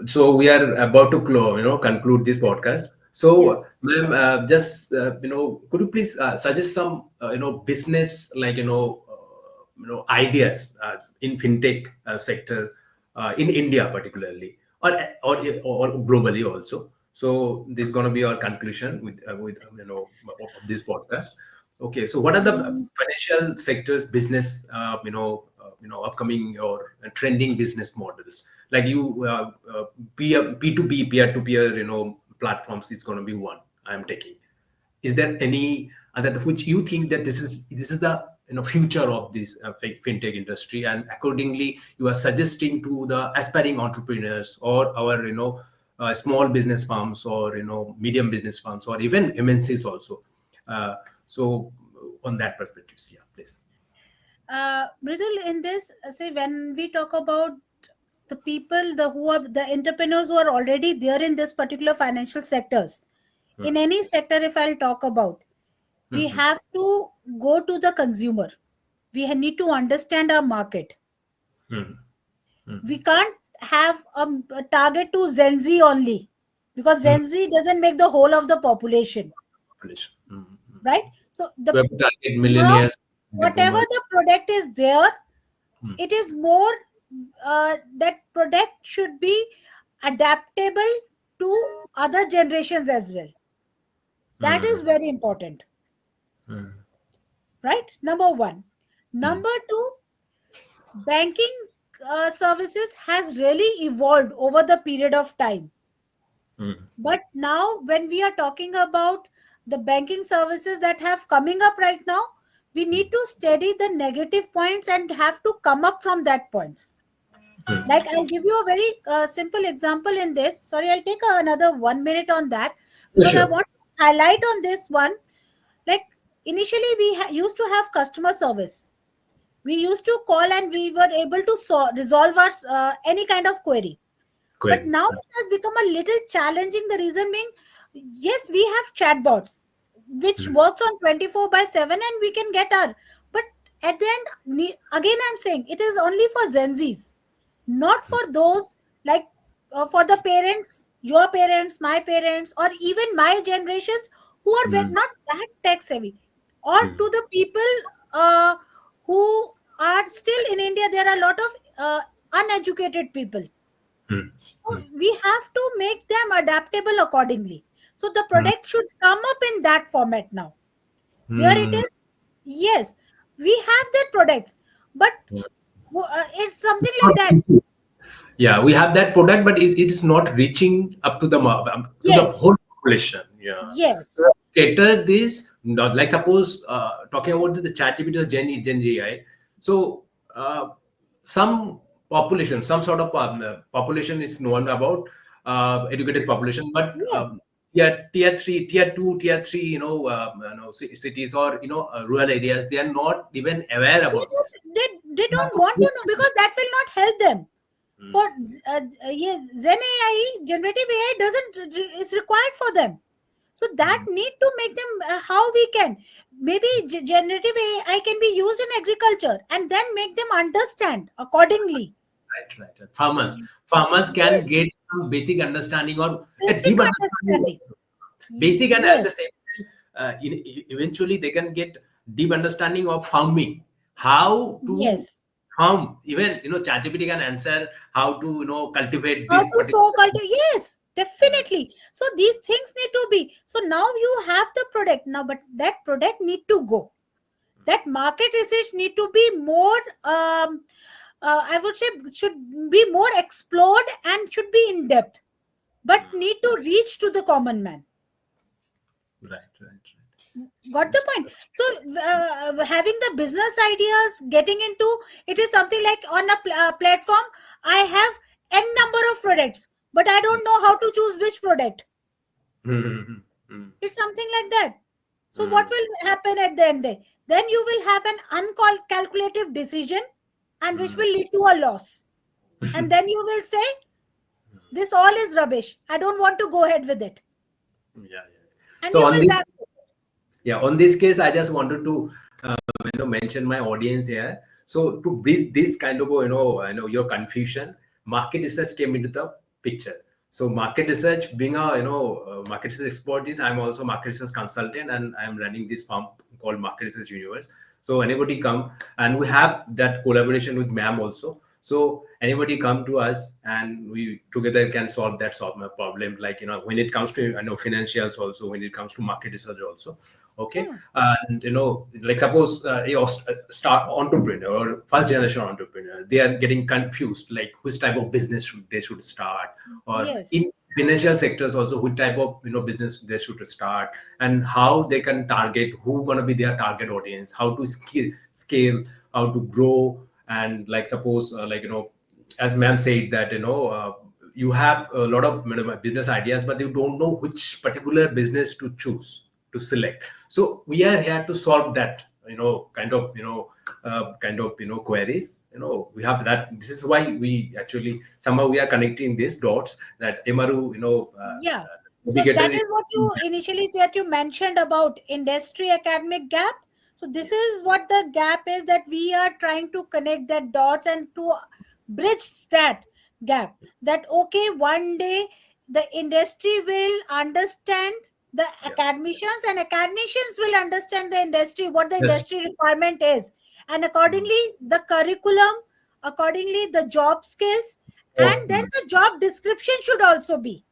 S2: so we are about to conclude this podcast.
S1: Yeah.
S2: So, ma'am, just could you please suggest some business, like ideas in fintech sector in India particularly, or globally also. So this is going to be our conclusion with of this podcast. Okay, so what are the
S1: Mm,
S2: financial sectors business upcoming or trending business models, like P2P, peer to peer platforms is going to be one I'm taking. Is there any other which you think that this is the future of this fintech industry, and accordingly you are suggesting to the aspiring entrepreneurs or our small business firms, or medium business firms, or even MNCs also? So on that perspectives, yeah, please.
S1: Mridul, in this, say when we talk about the people, the who are the entrepreneurs who are already there in this particular financial sectors, in any sector, if I'll talk about, we have to go to the consumer. We need to understand our market. We can't have a target to Gen Z only, because Gen Z doesn't make the whole of the population,
S2: Population.
S1: right? So
S2: We
S1: the
S2: have to target
S1: now
S2: millionaires, target
S1: whatever
S2: boomers.
S1: the product is there, it is more that product should be adaptable to other generations as well. That is very important, right? Number one. Number two, banking services has really evolved over the period of time. But now when we are talking about the banking services that have coming up right now, we need to study the negative points and have to come up from that points. Like, I'll give you a very simple example in this. Sorry, I'll take another 1 minute on that,
S2: For
S1: because I
S2: sure.
S1: want to highlight on this one. Like, initially we used to have customer service. We used to call and we were able to resolve our any kind of query. But
S2: Query.
S1: now it has become a little challenging. The reason being, yes, we have chatbots which works on 24 by 7 and we can get our. But at the end, again, I'm saying it is only for Gen Zs, not for those like for the parents, your parents, my parents, or even my generations who are not that tech savvy, or to the people uh, who are still in India. There are a lot of uneducated people. So we have to make them adaptable accordingly. So the product should come up in that format now. Where it is, yes, we have that products, but it's something like that.
S2: Yeah, we have that product, but it is not reaching up to the to the
S1: Yes,
S2: whole population. Yeah,
S1: yes,
S2: so cater this. Not like suppose talking about the ChatGPT or Gen Z, right? So some population, some sort of population is known about educated population, but
S1: yeah.
S2: yeah, tier three, tier two, tier three, cities or rural areas, they are not even aware
S1: They
S2: about this.
S1: don't, they don't want to know, because that will not help them. For yeah, Zen AI, generative AI doesn't is required for them. So that need to make them how we can, maybe generative AI can be used in agriculture and then make them understand accordingly.
S2: Right. Farmers can
S1: Yes,
S2: get some basic understanding or a
S1: basic
S2: deep understanding.
S1: understanding.
S2: Basic, and at the
S1: Yes,
S2: same time, eventually they can get deep understanding of farming, how to
S1: yes.
S2: farm. Even ChatGPT can answer how to cultivate
S1: How
S2: this
S1: to
S2: particular.
S1: so cultivate? Yes, definitely. So these things need to be. So now you have the product now, but that product need to go. That market research need to be more. I would say should be more explored and should be in depth, but need to reach to the common man.
S2: Right.
S1: Got the point? So having the business ideas, getting into it is something like on a platform. I have n number of products, but I don't know how to choose which product.
S2: Mm, mm,
S1: It's something like that. So what
S2: mm,
S1: will happen at the end day? Then you will have an uncalculative decision, and which
S2: mm.
S1: will lead to a loss. And then you will say, this all is rubbish. I don't want to go ahead with it.
S2: Yeah.
S1: And
S2: So
S1: you
S2: on
S1: will
S2: this,
S1: backslide.
S2: yeah, on this case, I just wanted to mention my audience here. So to bridge this kind of your confusion, market research came into the picture. So market research, being a market research expertise, I'm also market research consultant, and I'm running this firm called Market Research Universe. So anybody come, and we have that collaboration with MAM also. So anybody come to us, and we together can solve my problem. Like when it comes to financials also, when it comes to market research also. Okay,
S1: Yeah.
S2: and like suppose start entrepreneur or first generation entrepreneur, they are getting confused like which type of business they should start, or
S1: Yes.
S2: in financial sectors also which type of business they should start, and how they can target who gonna be their target audience, how to scale, how to grow. And like suppose as ma'am said that you have a lot of business ideas, but you don't know which particular business to choose, to select. So we are here to solve that queries. We have that. This is why we actually somehow we are connecting these dots that MRU,
S1: Yeah. So
S2: navigator
S1: that
S2: is.
S1: is what you initially said, you mentioned about industry academic gap. So this is what the gap is, that we are trying to connect that dots and to bridge that gap. That okay, one day the industry will understand the
S2: Yeah.
S1: academicians, and academicians will understand the industry, what the
S2: Yes.
S1: industry requirement is, and
S2: Mm.
S1: accordingly the curriculum, accordingly the job skills,
S2: Oh,
S1: and then the job description should also be.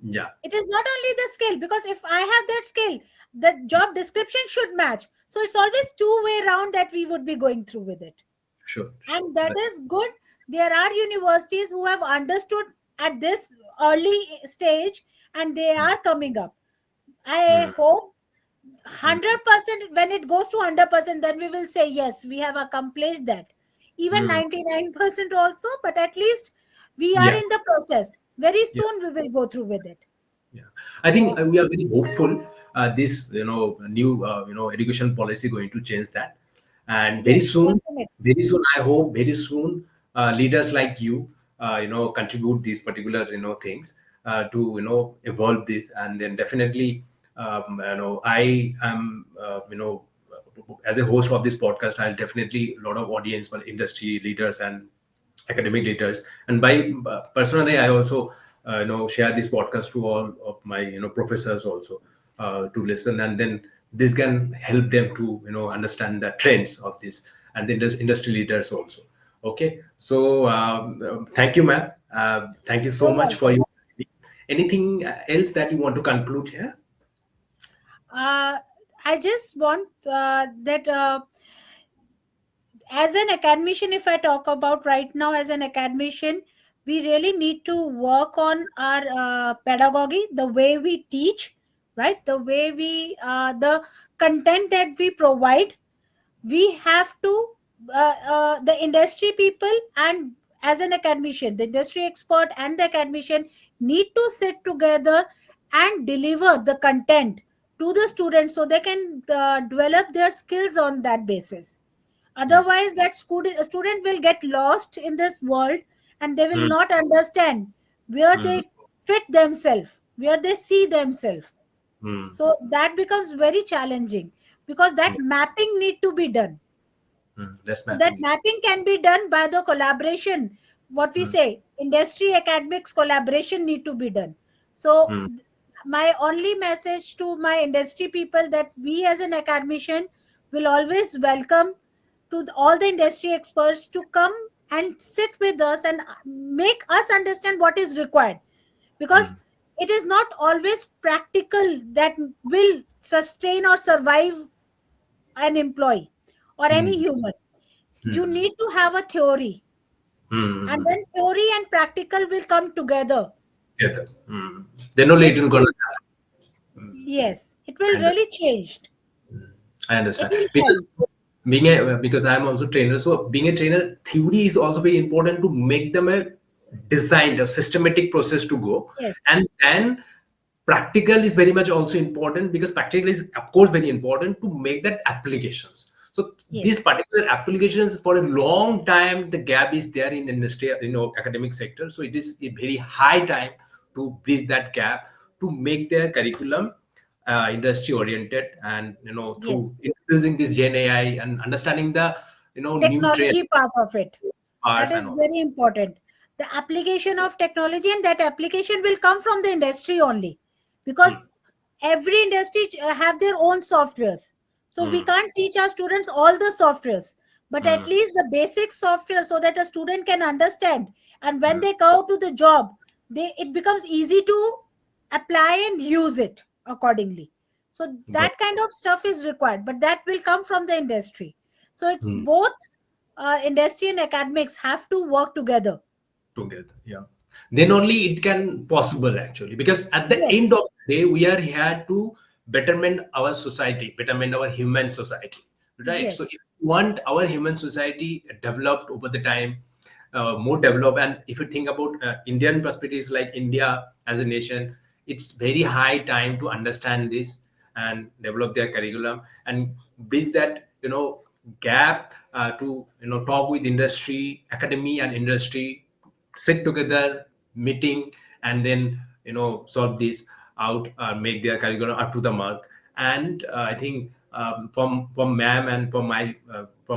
S2: yeah.
S1: It is not only the skill, because if I have that skill, the job description should match. So it's always two-way round that we would be going through with it.
S2: Sure. Sure.
S1: And that is good. There are universities who have understood at this early stage, and they
S2: Mm,
S1: are coming up. I
S2: mm,
S1: hope
S2: mm,
S1: 100%, when it goes to 100%, then we will say yes, we have accomplished that. Even
S2: mm.
S1: 99% also, but at least we are
S2: Yeah.
S1: in the process. Very
S2: Yeah.
S1: soon we will go through with it.
S2: Yeah, I think
S1: So
S2: we are very hopeful. This new education policy going to change that, and
S1: yes, definitely.
S2: very soon I hope very soon leaders like you contribute these particular things to evolve this, and then definitely I am as a host of this podcast, I'll definitely a lot of audience, but industry leaders and academic leaders, and by personally I also share this podcast to all of my professors also to listen, and then this can help them to understand the trends of this, and then there's industry leaders also. Okay, so thank you, ma'am. Thank you so
S1: You're
S2: much for
S1: welcome.
S2: you. Anything else that you want to conclude here?
S1: Uh, I just want that as an academician, if I talk about right now, as an academician, we really need to work on our pedagogy, the way we teach, right? The way we, the content that we provide, we have to the industry people, and as an academician, the industry expert and the academician need to sit together and deliver the content to the students, so they can develop their skills on that basis.
S2: Mm,
S1: Otherwise that student will get lost in this world, and they will
S2: mm,
S1: not understand where
S2: mm,
S1: they fit themselves, where they see themselves.
S2: mm,
S1: So that becomes very challenging, because that mapping need to be done.
S2: that's
S1: So that
S2: mapping.
S1: mapping can be done by the collaboration. What we
S2: Mm,
S1: say, industry academics collaboration need to be done. So
S2: mm,
S1: my only message to my industry people, that we as an academician will always welcome to all the industry experts to come and sit with us and make us understand what is required, because
S2: mm,
S1: it is not always practical that will sustain or survive an employee or any
S2: mm,
S1: human. You
S2: mm,
S1: need to have a theory, and
S2: mm.
S1: then theory and practical will come together.
S2: Together. Mm. Then only
S1: It
S2: it will gonna
S1: will,
S2: happen.
S1: yes, it
S2: I
S1: will
S2: understand.
S1: really change.
S2: I
S1: It
S2: understand
S1: will
S2: because
S1: help.
S2: because I'm also trainer. So being a trainer, theory is also very important to make them a designed, a systematic process to go,
S1: Yes,
S2: and then practical is very much also important, because practical is of course very important to make that applications. So these
S1: yes,
S2: particular applications for a long time, the gap is there in industry, academic sector. So it is a very high time to bridge that gap, to make their curriculum industry oriented, and through
S1: yes.
S2: introducing this gen AI and understanding the new trend
S1: Technology part of it. That
S2: parts and
S1: is
S2: all.
S1: very important. The application of technology, and that application will come from the industry only,
S2: Mm,
S1: because every industry have their own softwares. So we
S2: mm,
S1: can't teach our students all the softwares, but at
S2: mm,
S1: least the basic software, so that a student can understand, and when
S2: mm.
S1: they go to the job, they it becomes easy to apply and use it accordingly. So
S2: Got
S1: that kind of stuff is required, but that will come from the industry. So it's
S2: mm,
S1: both industry and academics have to work together.
S2: together. Yeah. Then only it can possible actually, because at the
S1: Yes,
S2: end of the day, we are here to betterment our society, betterment our human society, right? So if
S1: yes,
S2: we want our human society developed over the time, more developed, and if you think about Indian perspectives, like India as a nation, it's very high time to understand this and develop their curriculum and bridge that you know, gap to, you know, talk with industry, academy and industry, sit together, meeting, and then, you know, solve this out, make their curriculum up to the mark. And I think from ma'am and from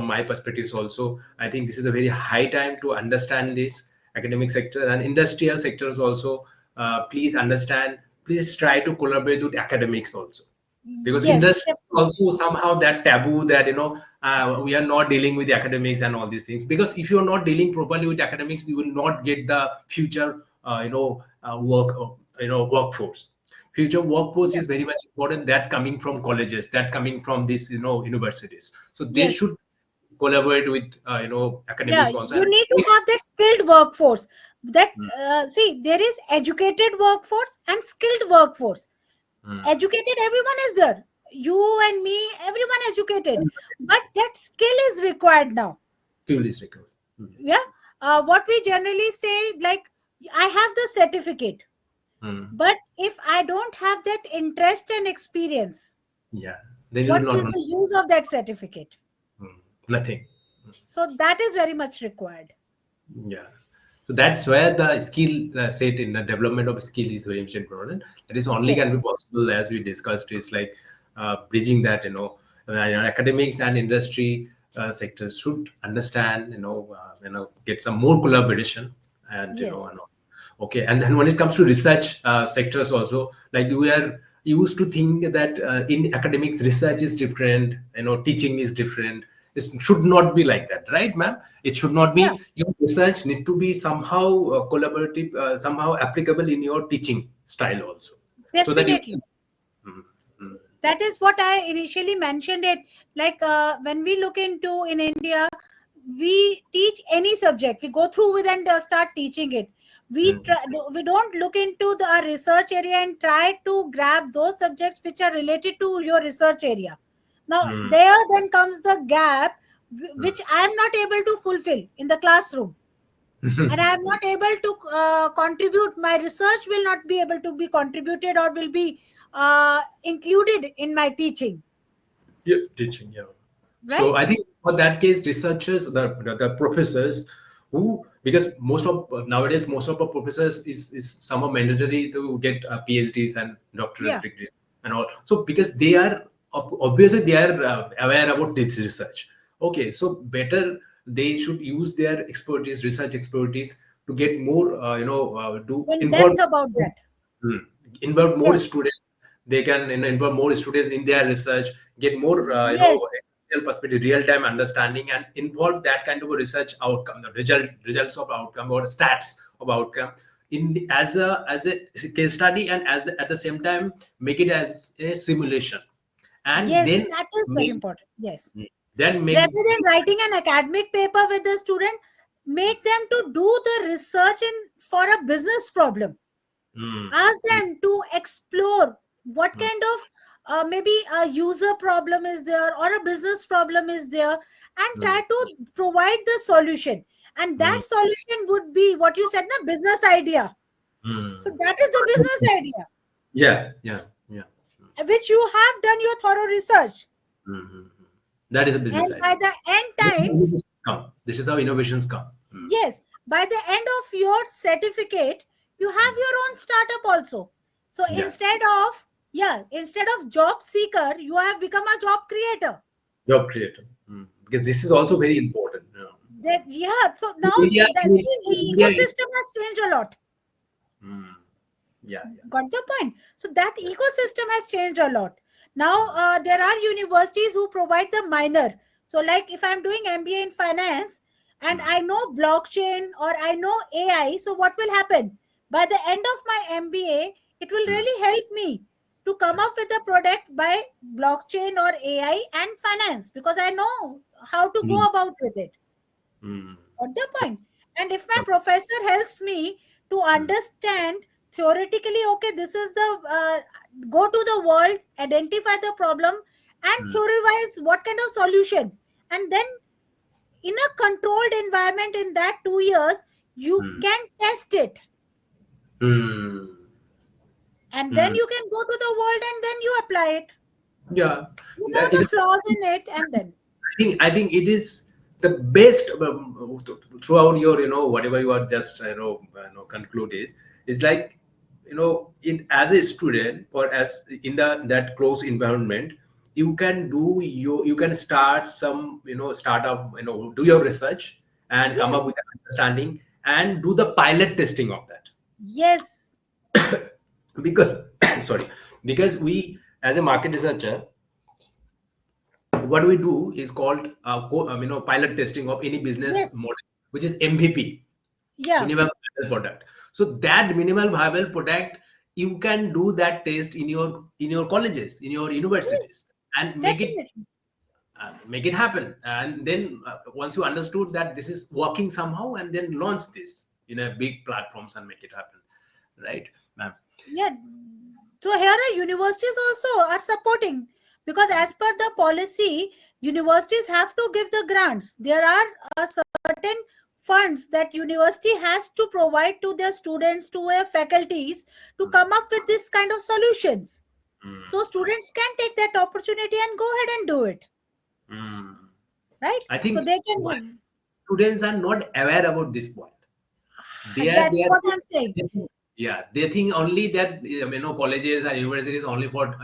S2: my perspectives also, I think this is a very high time to understand this academic sector and industrial sectors also. Please understand, please try to collaborate with academics also, because
S1: Yes,
S2: industry
S1: definitely.
S2: also somehow that taboo that, you know, we are not dealing with the academics and all these things, because if you're not dealing properly with academics, you will not get the future workforce. Future workforce
S1: Yep.
S2: is very much important, that coming from colleges, that coming from these, you know, universities, so they
S1: Yes.
S2: should collaborate with
S1: Yeah,
S2: academics also.
S1: you
S2: And
S1: need to have that skilled workforce. That
S2: Mm,
S1: see, there is educated workforce and skilled workforce.
S2: mm.
S1: Educated, everyone is there. You and me, everyone educated, but that skill is required now.
S2: Fuel is required. Mm,
S1: Yeah. What we generally say, like, I have the certificate,
S2: mm.
S1: but if I don't have that interest and experience,
S2: Yeah, then you will
S1: what
S2: not
S1: is
S2: know.
S1: the use of that certificate?
S2: Nothing.
S1: So that is very much required.
S2: Yeah. So that's where the skill set in the development of skill is very much important. That is only can
S1: Yes.
S2: be possible, as we discussed, is like bridging that, academics and industry sectors should understand, get some more collaboration, and
S1: Yes.
S2: okay. And then when it comes to research sectors also, like we are used to think that in academics research is different, teaching is different. It should not be like that, right, ma'am? It should not
S1: Yeah,
S2: be. Your research need to be somehow collaborative, somehow applicable in your teaching style also, so that you
S1: definitely.
S2: can. Mm, mm,
S1: That is what I initially mentioned it. Like, when we look into in India, we teach any subject, we go through with and start teaching it. We
S2: mm,
S1: try, we don't look into the our research area and try to grab those subjects which are related to your research area. Now
S2: mm,
S1: there then comes the gap,
S2: mm.
S1: which I am not able to fulfill in the classroom, and I am not able to contribute. My research will not be able to be contributed or will be included in my teaching,
S2: Yeah, teaching, yeah.
S1: right?
S2: So I think for that case, researchers, the professors who, because most of nowadays most of the professors is somehow mandatory to get PhDs and doctorate
S1: Yeah.
S2: degrees and all. So because they are obviously they are aware about this research. Okay, so better they should use their expertise, research expertise, to get more, to
S1: In
S2: involve.
S1: depth about that.
S2: Hmm. Involve more
S1: Yes.
S2: students. They can, involve more students in their research, get more,
S1: Yes.
S2: real perspective, real time understanding, and involve that kind of a research outcome, the results of outcome or stats of outcome in as a case study, and at the same time make it as a simulation, and
S1: Yes,
S2: then
S1: that is very
S2: make
S1: important. Yes.
S2: then make
S1: Rather than writing an academic paper with the student, make them to do the research in for a business problem.
S2: mm,
S1: Ask
S2: mm,
S1: them to explore what
S2: mm,
S1: kind of maybe a user problem is there or a business problem is there, and
S2: mm,
S1: try to provide the solution. And that
S2: mm,
S1: solution would be what you said, na business idea. So
S2: mm.
S1: that is the business idea,
S2: Yeah, yeah, yeah.
S1: which you have done your thorough research.
S2: Mm-hmm. That is a business
S1: And
S2: idea.
S1: by the end
S2: This is how
S1: time,
S2: innovations come. This is how innovations come. Mm.
S1: yes, by the end of your certificate, you have your own startup also. So
S2: Yeah,
S1: instead of job seeker, you have become a job creator.
S2: job creator. Mm. Because this is also very important.
S1: That, yeah, so now
S2: In
S1: the
S2: India,
S1: ecosystem has changed a lot.
S2: mm, yeah, yeah.
S1: Got the point? So that
S2: Yeah.
S1: ecosystem has changed a lot. Now
S2: Mm,
S1: there are universities who provide the minor. So like if I'm doing MBA in finance and
S2: mm,
S1: I know blockchain or I know AI, so what will happen? By the end of my MBA, it will
S2: mm,
S1: really help me to come
S2: yeah.
S1: up with a product by blockchain or AI and finance, because I know how to
S2: Mm,
S1: go about with it.
S2: mm,
S1: Got the point? And if my
S2: com-
S1: professor helps me to
S2: mm,
S1: understand theoretically, okay, this is the go to the world, identify the problem, and
S2: mm,
S1: theorize what kind of solution, and then in a controlled environment in that 2 years, you
S2: mm,
S1: can test it,
S2: mm,
S1: and then
S2: mm.
S1: you can go to the world and then you apply it.
S2: Yeah.
S1: You know
S2: That
S1: the
S2: is
S1: flaws in it, and then.
S2: I think it is the best throughout your whatever you are just conclude is like in as a student or as in that close environment, you can you can start some startup, do your research and come up with
S1: Yes.
S2: an understanding and do the pilot testing of that.
S1: Yes.
S2: Because sorry, because we as a market researcher, what we do is called pilot testing of any business
S1: Yes.
S2: model, which is MVP,
S1: Yeah.
S2: minimal viable product. So that minimal viable product, you can do that test in your colleges, in your
S1: Yes.
S2: universities, and
S1: Definitely.
S2: make it happen. And then once you understood that this is working somehow, and then launch this in a big platforms and make it happen, right, ma'am?
S1: Yeah. So here are universities also are supporting, because as per the policy, universities have to give the grants. There are certain funds that university has to provide to their students, to their faculties, to come up with this kind of solutions.
S2: Mm,
S1: So students can take that opportunity and go ahead and do it,
S2: mm.
S1: right?
S2: I
S1: So
S2: think
S1: they
S2: why
S1: can.
S2: students are not aware about this point. They
S1: That's
S2: are
S1: what I'm saying.
S2: yeah, they think only that colleges and universities only for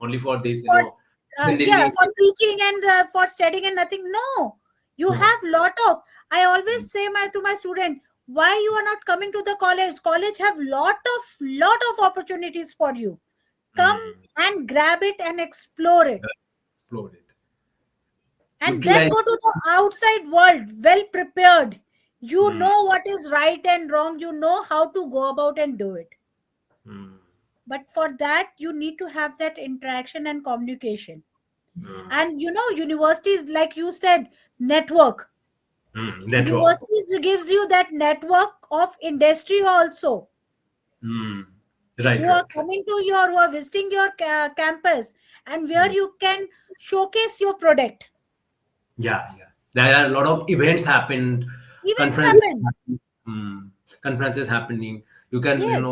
S2: only for this
S1: For yeah,
S2: Delhi.
S1: for teaching and for studying and nothing. No, you
S2: No.
S1: have lot of. I always say to my student, why you are not coming to the college? College have lot of opportunities for you. Come
S2: Mm.
S1: and grab it and explore it,
S2: Explode it.
S1: and then
S2: Utilize.
S1: go to the outside world well prepared. You
S2: Mm.
S1: know what is right and wrong. You know how to go about and do it.
S2: Mm.
S1: But for that, you need to have that interaction and communication.
S2: Mm.
S1: And universities, like you said, network.
S2: Network.
S1: Universities gives you that network of industry also,
S2: Mm. Right,
S1: who
S2: right,
S1: are
S2: right.
S1: coming to your, who are visiting your campus, and where
S2: Mm.
S1: you can showcase your product.
S2: Yeah, yeah. There are a lot of events happened,
S1: Events
S2: conferences,
S1: happen.
S2: mm, conferences happening. You can,
S1: Yes,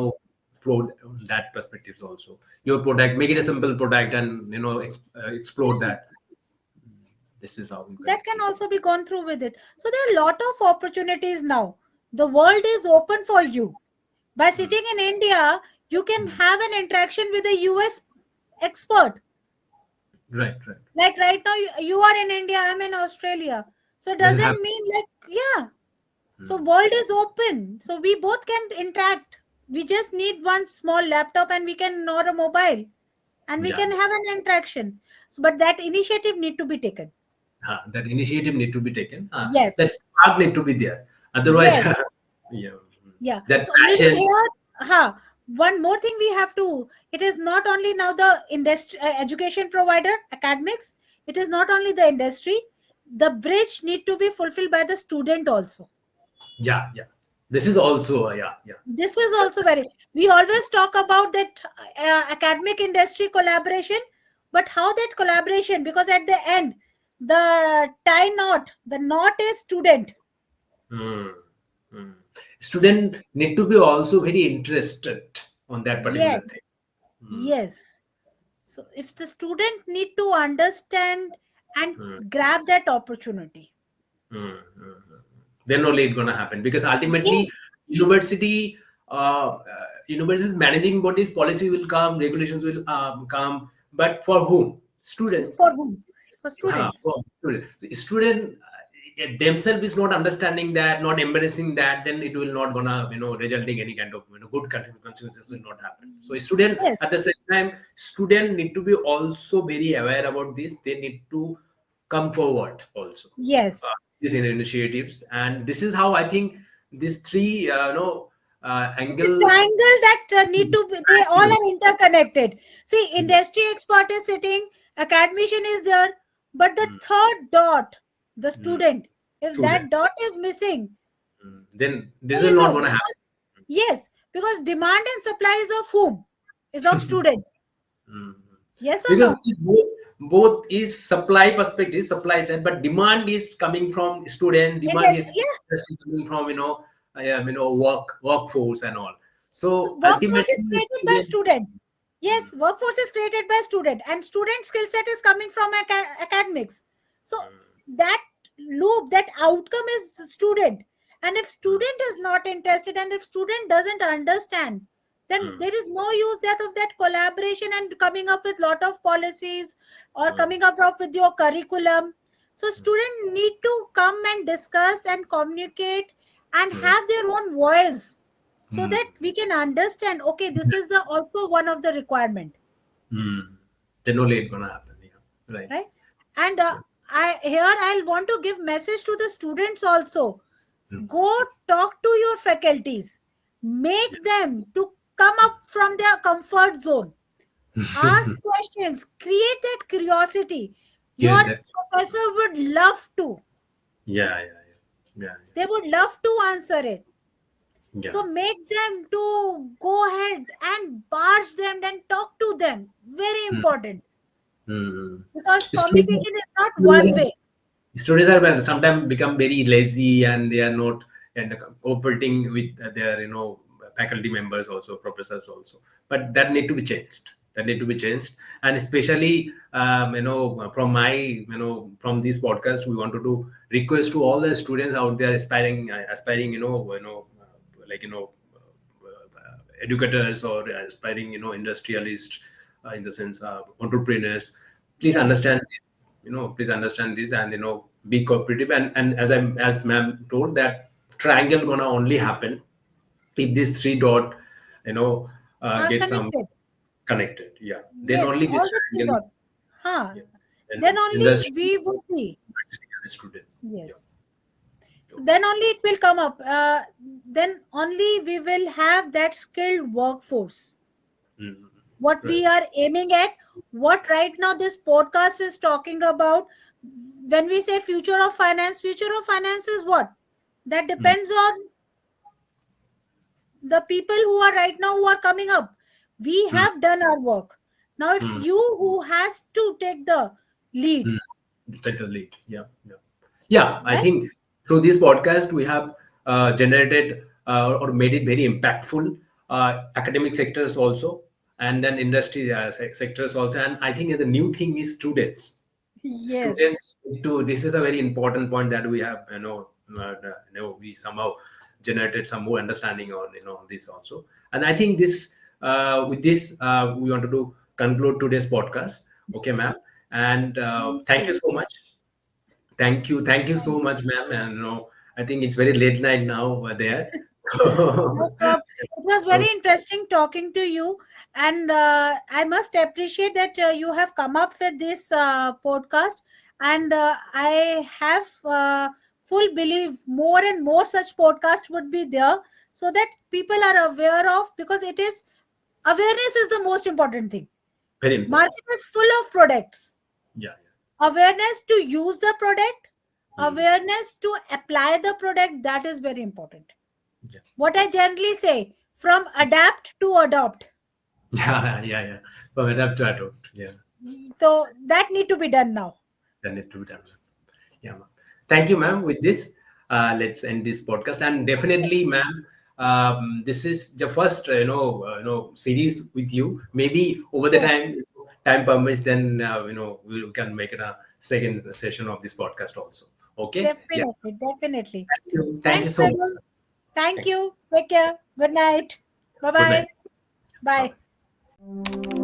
S2: explore that perspectives also. Your product, make it a simple product, and explore
S1: yes,
S2: that. This is how you can.
S1: that can also be gone through with it. So there are a lot of opportunities now. The world is open for you. By
S2: Mm,
S1: sitting in India, you can
S2: mm.
S1: have an interaction with a US expert.
S2: Right, right.
S1: Like right now, you are in India, I'm in Australia. So it
S2: This is
S1: doesn't
S2: happening.
S1: mean like, yeah. So
S2: Mm.
S1: world is open. So we both can interact. We just need one small laptop and we can, or a mobile, and we
S2: Yeah,
S1: can have an interaction. So, but that initiative need to be taken.
S2: that initiative need to be taken.
S1: Yes.
S2: That spark need to be there. Otherwise,
S1: Yes.
S2: yeah,
S1: Yeah.
S2: that
S1: So Mirdul,
S2: passion.
S1: here, one more thing we have to, it is not only now the industry, education provider, academics, it is not only the industry, the bridge need to be fulfilled by the student also.
S2: Yeah, yeah. This is also yeah, yeah.
S1: This is also very, we always talk about that academic industry collaboration, but how that collaboration, because at the end, the knot is student.
S2: Mm, mm. Student need to be also very interested on that particular
S1: Yes.
S2: thing. Mm,
S1: Yes. So if the student need to understand and
S2: mm,
S1: grab that opportunity.
S2: mm, mm, mm. Then only it's gonna happen, because ultimately
S1: Yes.
S2: university universities managing bodies policy will come, regulations will come, but for whom? Students.
S1: For whom? For students.
S2: For student. So student themselves is not understanding that, not embracing that, then it will not gonna resulting any kind of good consequences will not happen. So student
S1: Yes.
S2: at the same time, student need to be also very aware about this. They need to come forward also.
S1: Yes.
S2: These initiatives, and this is how I think these three
S1: It's a
S2: angle.
S1: triangle that need to be, they all are interconnected. See,
S2: Yeah.
S1: industry expert is sitting, academician is there, but the
S2: Mm,
S1: third dot, the
S2: mm,
S1: student, if
S2: student.
S1: that dot is missing,
S2: Then this
S1: there
S2: is
S1: is
S2: not
S1: no,
S2: gonna
S1: because,
S2: happen.
S1: yes, because demand and supply is of whom? Is of student.
S2: Mm.
S1: Yes or
S2: Because
S1: no?
S2: it both is supply perspective, supply side, but demand is coming from student,
S1: And
S2: demand is
S1: yeah,
S2: coming from workforce and all.
S1: so
S2: So
S1: workforce is
S2: ultimately
S1: created by
S2: students.
S1: student. Yes,
S2: Mm,
S1: workforce is created by student, and student skill set is coming from academics. So that loop, that outcome is the student. And if student is not interested, and if student doesn't understand, then there is no use that of that collaboration and coming up with lot of policies or coming up with your curriculum. So student need to come and discuss and communicate and have their own voice, so that we can understand, okay, this is the also one of the requirement.
S2: Then only it's gonna happen. Yeah. Right.
S1: Right. And I'll want to give message to the students also. Go talk to your faculties, make them to come up from their comfort zone, ask questions, create that curiosity. Your
S2: Give that.
S1: professor would love to,
S2: Yeah. Yeah. Yeah. Yeah.
S1: they would love to answer it.
S2: Yeah.
S1: So make them to go ahead and barge them and talk to them, very important,
S2: Mm.
S1: because
S2: Students,
S1: communication is not one way.
S2: students are sometimes become very lazy, and they are not and cooperating with their faculty members also, professors also. But that need to be changed. That need to be changed. And especially from my from this podcast, we wanted to request to all the students out there aspiring like educators, or aspiring industrialists, in the sense entrepreneurs. Please
S1: Yeah.
S2: understand this, please understand this, and be cooperative. And as ma'am told, that triangle gonna only happen if these three dot
S1: Are
S2: get some
S1: connected.
S2: connected. Yeah, then
S1: Yes,
S2: only
S1: all
S2: this
S1: the three
S2: triangle.
S1: dot. Huh.
S2: Yeah. And
S1: Then only
S2: industry,
S1: we would be.
S2: student. Yeah.
S1: Yes. So then only it will come up. Then only we will have that skilled workforce.
S2: Mhm.
S1: What
S2: Right.
S1: we are aiming at, what right now this podcast is talking about. When we say future of finance is what? That depends on the people who are right now who are coming up. We
S2: Mm.
S1: have done our work. Now it's
S2: Mm.
S1: you who has to take the lead.
S2: Take the lead. Yeah, yeah, yeah. I
S1: Right?
S2: think through this podcast we have generated or made it very impactful, academic sectors also, and then industry sectors also. And I think the new thing is students.
S1: Yes.
S2: Students to this is a very important point that we have we somehow generated some more understanding on this also. And I think this with this we wanted to conclude today's podcast. Okay, ma'am. And
S1: Thank
S2: thank you
S1: you.
S2: so much. Thank you so much, ma'am. And I think it's very late night now there.
S1: No problem. It was very interesting talking to you, and I must appreciate that you have come up with this podcast, and I have full belief more and more such podcasts would be there, so that people are aware of, because it is awareness is the most important thing.
S2: Very important.
S1: Market is full of products.
S2: Yeah.
S1: Awareness to use the product,
S2: Yeah.
S1: awareness to apply the product, that is very important.
S2: Yeah.
S1: What I generally say, from adapt to adopt.
S2: Yeah. Yeah. Yeah. From adapt to adopt. Yeah.
S1: So that need to be done now.
S2: Then it to be done. Yeah, ma'am. Thank you, ma'am. With this, let's end this podcast. And definitely, ma'am, this is the first series with you. Maybe over the time permits, then we can make it a second session of this podcast also. Okay. Yeah.
S1: Definitely.
S2: Thank you. Thank you
S1: Thanks,
S2: so much.
S1: Mirdul. Thank
S2: Thank you.
S1: you. Take care. Good night.
S2: Good
S1: Bye-bye.
S2: night.
S1: Bye.
S2: Bye.